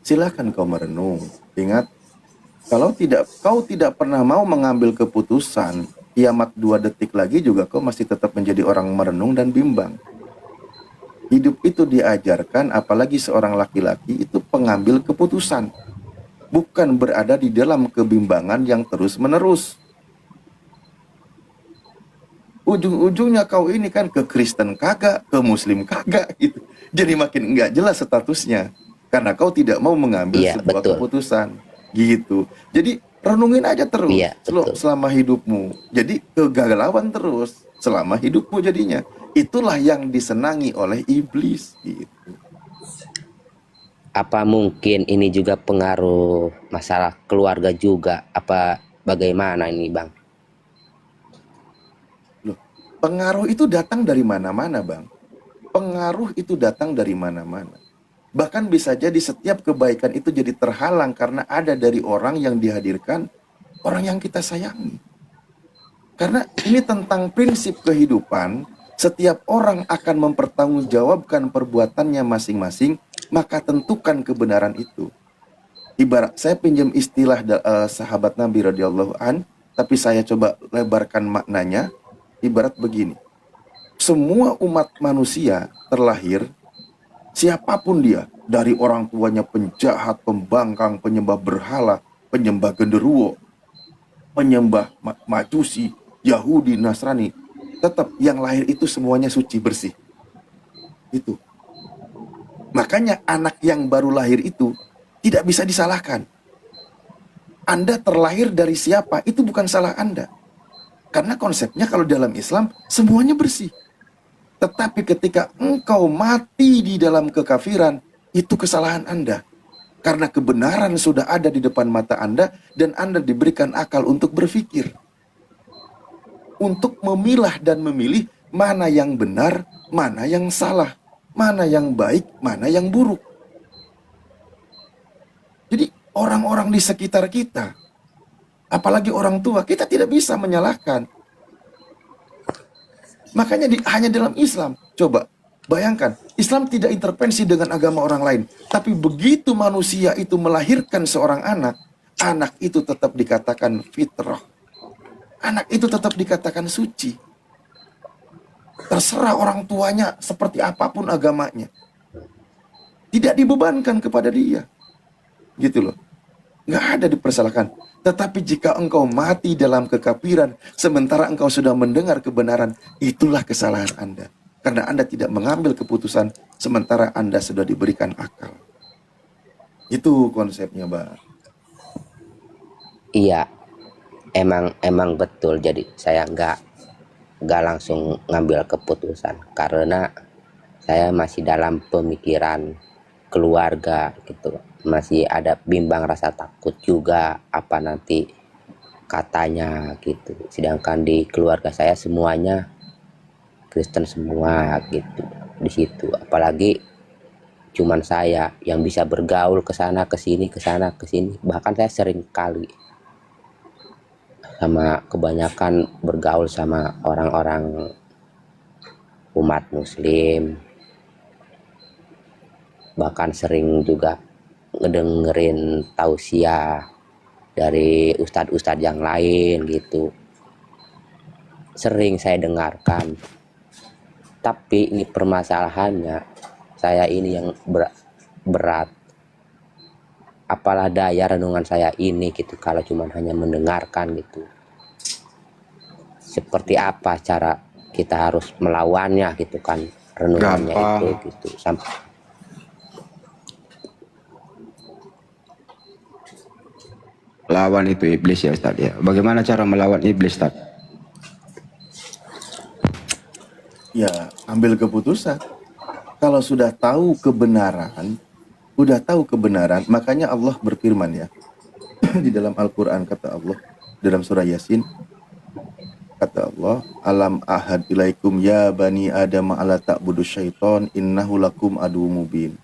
Silakan kau merenung. Ingat Kalau kau tidak pernah mau mengambil keputusan, kiamat 2 detik lagi juga kau masih tetap menjadi orang merenung dan bimbang. Hidup itu diajarkan, apalagi seorang laki-laki itu pengambil keputusan, bukan berada di dalam kebimbangan yang terus-menerus. Ujung-ujungnya kau ini kan ke Kristen kagak, ke Muslim kagak gitu. Jadi makin enggak jelas statusnya, karena kau tidak mau mengambil sebuah keputusan gitu. Jadi renungin aja terus selama hidupmu. Jadi kegalauan terus selama hidupmu jadinya. Itulah yang disenangi oleh iblis gitu. Apa mungkin ini juga pengaruh masalah keluarga juga? Apa bagaimana ini, Bang? Loh, pengaruh itu datang dari mana-mana, Bang. Pengaruh itu datang dari mana-mana. Bahkan bisa jadi setiap kebaikan itu jadi terhalang karena ada dari orang yang dihadirkan, orang yang kita sayangi. Karena ini tentang prinsip kehidupan. Setiap orang akan mempertanggungjawabkan perbuatannya masing-masing, maka tentukan kebenaran itu. Ibarat saya pinjam istilah sahabat Nabi radhiyallahu an, tapi saya coba lebarkan maknanya. Ibarat begini, semua umat manusia terlahir, siapapun dia, dari orang tuanya penjahat, pembangkang, penyembah berhala, penyembah genderuwo, penyembah majusi, Yahudi, Nasrani, tetap yang lahir itu semuanya suci bersih. Itu. Makanya anak yang baru lahir itu tidak bisa disalahkan. Anda terlahir dari siapa, itu bukan salah Anda. Karena konsepnya kalau dalam Islam semuanya bersih. Tetapi ketika engkau mati di dalam kekafiran, itu kesalahan Anda. Karena kebenaran sudah ada di depan mata Anda dan Anda diberikan akal untuk berpikir. Untuk memilah dan memilih mana yang benar, mana yang salah, mana yang baik, mana yang buruk. Jadi orang-orang di sekitar kita, apalagi orang tua, kita tidak bisa menyalahkan. Makanya hanya dalam Islam, coba bayangkan, Islam tidak intervensi dengan agama orang lain. Tapi begitu manusia itu melahirkan seorang anak, anak itu tetap dikatakan fitrah. Anak itu tetap dikatakan suci. Terserah orang tuanya seperti apapun agamanya. Tidak dibebankan kepada dia. Gitu loh. Nggak ada dipersalahkan. Tetapi jika engkau mati dalam kekafiran, sementara engkau sudah mendengar kebenaran, itulah kesalahan Anda. Karena Anda tidak mengambil keputusan, sementara Anda sudah diberikan akal. Itu konsepnya, Bang. Iya. Emang betul, jadi saya nggak langsung ngambil keputusan karena saya masih dalam pemikiran keluarga gitu, masih ada bimbang rasa takut juga apa nanti katanya gitu. Sedangkan di keluarga saya semuanya Kristen semua gitu di situ, apalagi cuman saya yang bisa bergaul ke sana ke sini, bahkan saya sering kali sama kebanyakan bergaul sama orang-orang umat muslim, bahkan sering juga ngedengerin tausiah dari ustadz-ustadz yang lain gitu, sering saya dengarkan. Tapi ini permasalahannya, saya ini yang berat, apalah daya renungan saya ini gitu kalau cuma hanya mendengarkan gitu. Seperti apa cara kita harus melawannya gitu kan, renungannya itu gitu. Lawan itu iblis ya Ustaz ya. Bagaimana cara melawan iblis Ustaz? Ya, ambil keputusan. Kalau sudah tahu kebenaran, makanya Allah berfirman ya di dalam Al-Quran, kata Allah dalam surah Yasin, kata Allah, alam ahad ilaikum ya bani adam ala ta'budu syaiton innahu lakum adu mubin.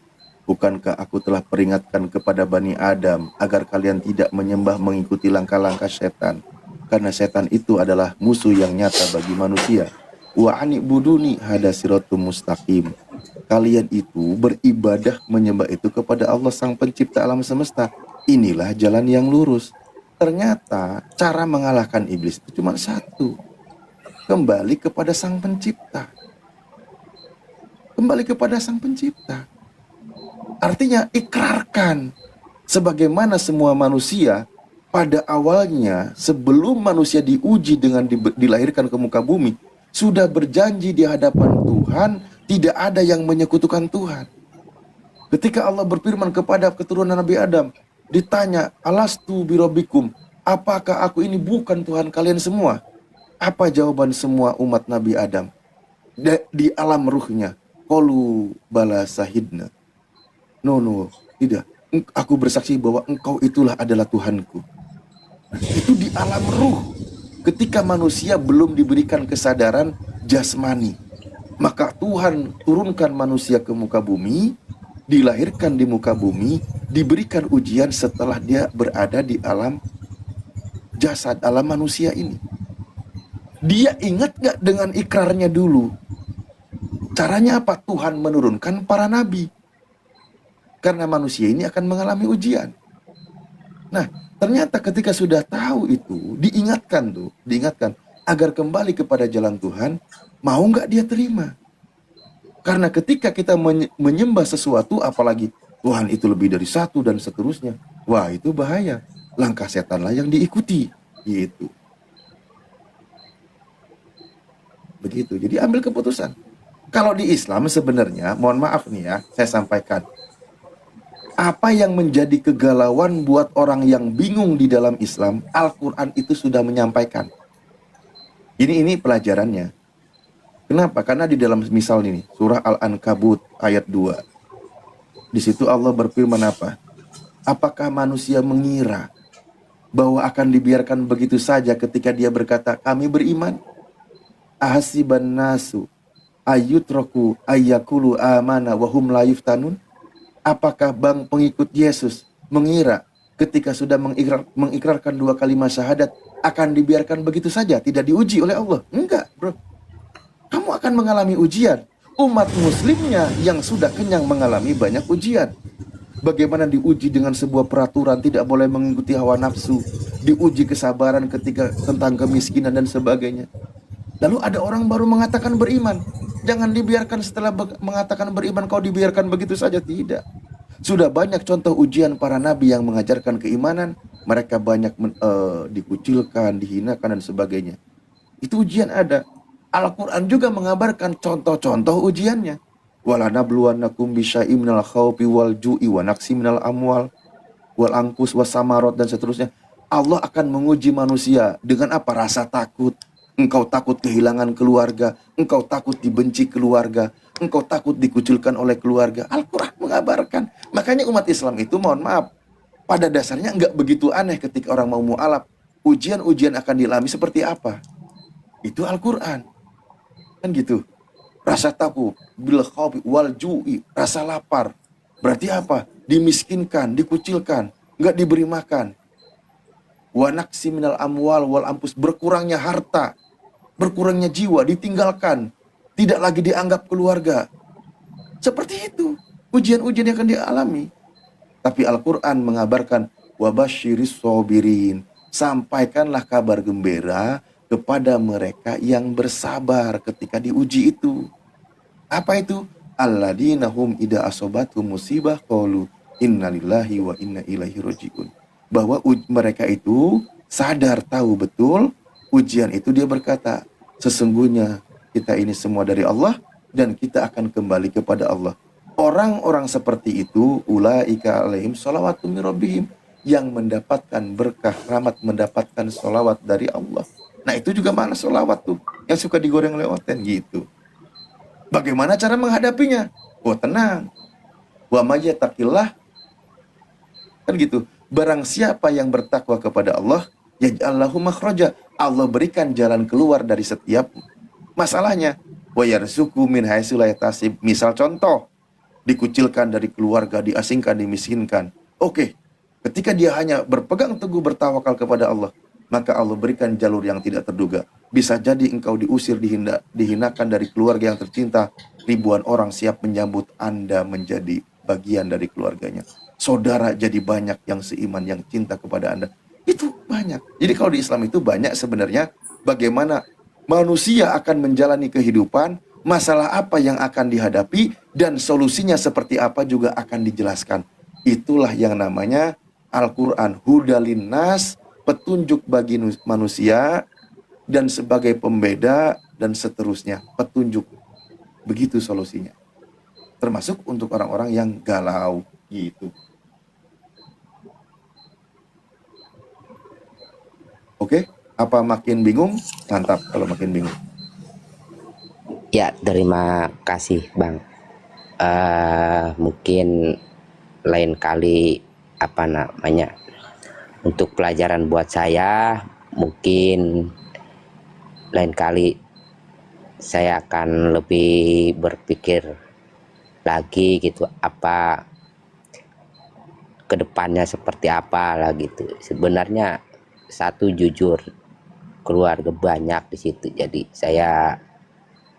Bukankah aku telah peringatkan kepada Bani Adam agar kalian tidak menyembah mengikuti langkah-langkah setan, karena setan itu adalah musuh yang nyata bagi manusia. Wa anibuduni hada siratum mustaqim. Kalian itu beribadah menyembah itu kepada Allah sang pencipta alam semesta. Inilah jalan yang lurus. Ternyata cara mengalahkan iblis itu cuma satu. Kembali kepada Sang Pencipta. Kembali kepada Sang Pencipta. Artinya ikrarkan. Sebagaimana semua manusia pada awalnya sebelum manusia diuji dengan dilahirkan ke muka bumi, sudah berjanji di hadapan Tuhan tidak ada yang menyekutukan Tuhan. Ketika Allah berfirman kepada keturunan Nabi Adam, ditanya, alastu birabbikum, apakah aku ini bukan Tuhan kalian semua? Apa jawaban semua umat Nabi Adam? Di alam ruhnya, qalu bala sahidna. No, tidak. Aku bersaksi bahwa engkau itulah adalah Tuhanku. Itu di alam ruh. Ketika manusia belum diberikan kesadaran jasmani, maka Tuhan turunkan manusia ke muka bumi, dilahirkan di muka bumi, diberikan ujian setelah dia berada di alam jasad, alam manusia ini. Dia ingat gak dengan ikrarnya dulu? Caranya apa? Tuhan menurunkan para nabi. Karena manusia ini akan mengalami ujian. Nah, ternyata ketika sudah tahu itu, diingatkan agar kembali kepada jalan Tuhan, mau nggak dia terima? Karena ketika kita menyembah sesuatu, apalagi Tuhan itu lebih dari satu dan seterusnya, wah itu bahaya. Langkah setanlah yang diikuti, gitu. Begitu. Jadi ambil keputusan. Kalau di Islam sebenarnya, mohon maaf nih ya, saya sampaikan. Apa yang menjadi kegalauan buat orang yang bingung di dalam Islam, Al-Quran itu sudah menyampaikan. Ini pelajarannya. Kenapa? Karena di dalam misal ini, surah Al-Ankabut ayat 2. Di situ Allah berfirman apa? Apakah manusia mengira bahwa akan dibiarkan begitu saja ketika dia berkata, kami beriman? Ahasiban nasu ayyutraku ayyakulu amana wahum la yuftanun? Apakah pengikut Yesus mengira ketika sudah mengikrarkan 2 kalimat syahadat akan dibiarkan begitu saja, tidak diuji oleh Allah? Enggak, bro. Kamu akan mengalami ujian. Umat muslimnya yang sudah kenyang mengalami banyak ujian. Bagaimana diuji dengan sebuah peraturan tidak boleh mengikuti hawa nafsu, diuji kesabaran ketika tentang kemiskinan dan sebagainya. Lalu ada orang baru mengatakan beriman. Jangan dibiarkan setelah mengatakan beriman kau dibiarkan begitu saja. Tidak. Sudah banyak contoh ujian para nabi yang mengajarkan keimanan. Mereka banyak dikucilkan, dihinakan dan sebagainya. Itu ujian ada. Al-Quran juga mengabarkan contoh-contoh ujiannya. Walanabluwannakum bisyai'im minal khawfi wal ju'i wa naqsi minal amwal wal angkus wasamarot dan seterusnya. Allah akan menguji manusia dengan apa? Rasa takut. Engkau takut kehilangan keluarga, engkau takut dibenci keluarga, engkau takut dikucilkan oleh keluarga. Al-Quran mengabarkan. Makanya umat Islam itu, mohon maaf, pada dasarnya enggak begitu aneh ketika orang mau mu'alaf. Ujian-ujian akan dialami seperti apa? Itu Al-Quran. Kan gitu. Rasa takut, bil khawfi wal ju'i, rasa lapar. Berarti apa? Dimiskinkan, dikucilkan, enggak diberi makan. Wa naqsi minal amwal wal ampus, berkurangnya harta, berkurangnya jiwa, ditinggalkan, tidak lagi dianggap keluarga. Seperti itu ujian-ujian yang akan dialami. Tapi Al-Quran mengabarkan wabasyiris sobirin, sampaikanlah kabar gembira kepada mereka yang bersabar ketika diuji itu. Apa itu? Alladzina hum idza asobathum musibah qalu innalillahi wa inna ilaihi rajiun. Bahwa mereka itu sadar, tahu betul ujian itu, dia berkata, sesungguhnya kita ini semua dari Allah dan kita akan kembali kepada Allah. Orang-orang seperti itu, ulaika alaihim sholawatu min rabbihim, yang mendapatkan berkah, rahmat, mendapatkan sholawat dari Allah. Nah itu juga mana sholawat tuh, yang suka digoreng oleh Oten gitu. Bagaimana cara menghadapinya? Oh tenang. Wa may yattaqillah, kan gitu. Barang siapa yang bertakwa kepada Allah, yaj'al lahu makhraja, Allah berikan jalan keluar dari setiap masalahnya. Wa yarzuqhu min haitsu la yahtasib. Misal contoh, dikucilkan dari keluarga, diasingkan, dimiskinkan. Oke, ketika dia hanya berpegang teguh bertawakal kepada Allah, maka Allah berikan jalur yang tidak terduga. Bisa jadi engkau diusir, dihinakan dari keluarga yang tercinta. Ribuan orang siap menyambut Anda menjadi bagian dari keluarganya. Saudara jadi banyak yang seiman, yang cinta kepada Anda. Itu Banyak. Jadi kalau di Islam itu banyak sebenarnya bagaimana manusia akan menjalani kehidupan, masalah apa yang akan dihadapi, dan solusinya seperti apa juga akan dijelaskan. Itulah yang namanya Al-Quran. Hudalin nas, petunjuk bagi manusia, dan sebagai pembeda, dan seterusnya. Petunjuk. Begitu solusinya. Termasuk untuk orang-orang yang galau. Gitu. Oke? Apa makin bingung? Mantap kalau makin bingung. Ya, terima kasih Bang. Mungkin lain kali apa namanya, untuk pelajaran buat saya, mungkin lain kali saya akan lebih berpikir lagi gitu, apa kedepannya seperti apa lah gitu. Sebenarnya satu, jujur keluarga banyak di situ, jadi saya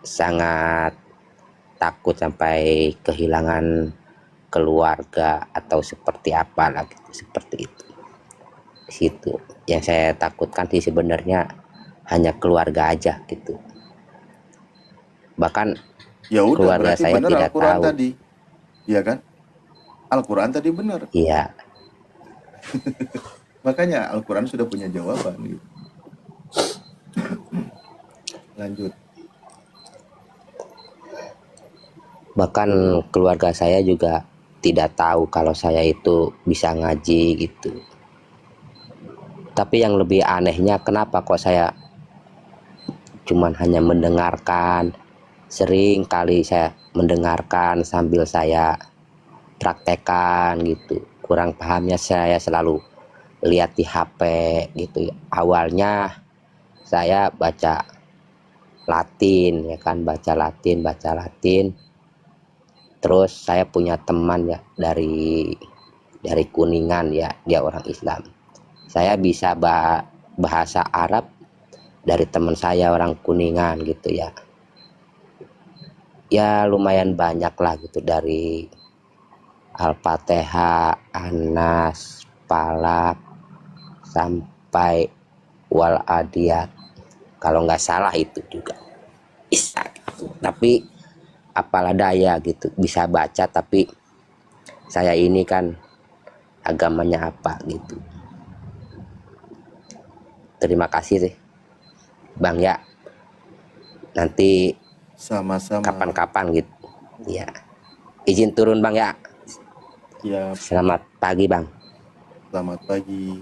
sangat takut sampai kehilangan keluarga atau seperti apa lah gitu, seperti itu. Situ yang saya takutkan sih sebenarnya hanya keluarga aja gitu. Bahkan Ya udah, keluarga berarti saya benar tidak Al-Quran tahu. tadi. Iya kan? Al-Quran tadi benar. Iya. Makanya Al-Quran sudah punya jawaban gitu. Lanjut. Bahkan keluarga saya juga tidak tahu kalau saya itu bisa ngaji gitu. Tapi yang lebih anehnya, kenapa kok saya cuman hanya mendengarkan. Sering kali saya mendengarkan sambil saya praktekan gitu. Kurang pahamnya saya selalu lihat di HP gitu. Awalnya saya baca Latin ya kan, baca Latin. Terus saya punya teman ya dari Kuningan ya, dia orang Islam. Saya bisa bahasa Arab dari teman saya orang Kuningan gitu ya. Ya lumayan banyak lah gitu, dari Al-Fatihah, Anas, Falak, sampai Wal Adiyat. Kalau nggak salah itu juga bisa gitu. Tapi apalah daya gitu, bisa baca, tapi saya ini kan agamanya apa gitu. Terima kasih sih Bang ya. Nanti sama-sama kapan-kapan gitu ya. Izin turun Bang ya. Ya. Selamat pagi Bang. Selamat pagi.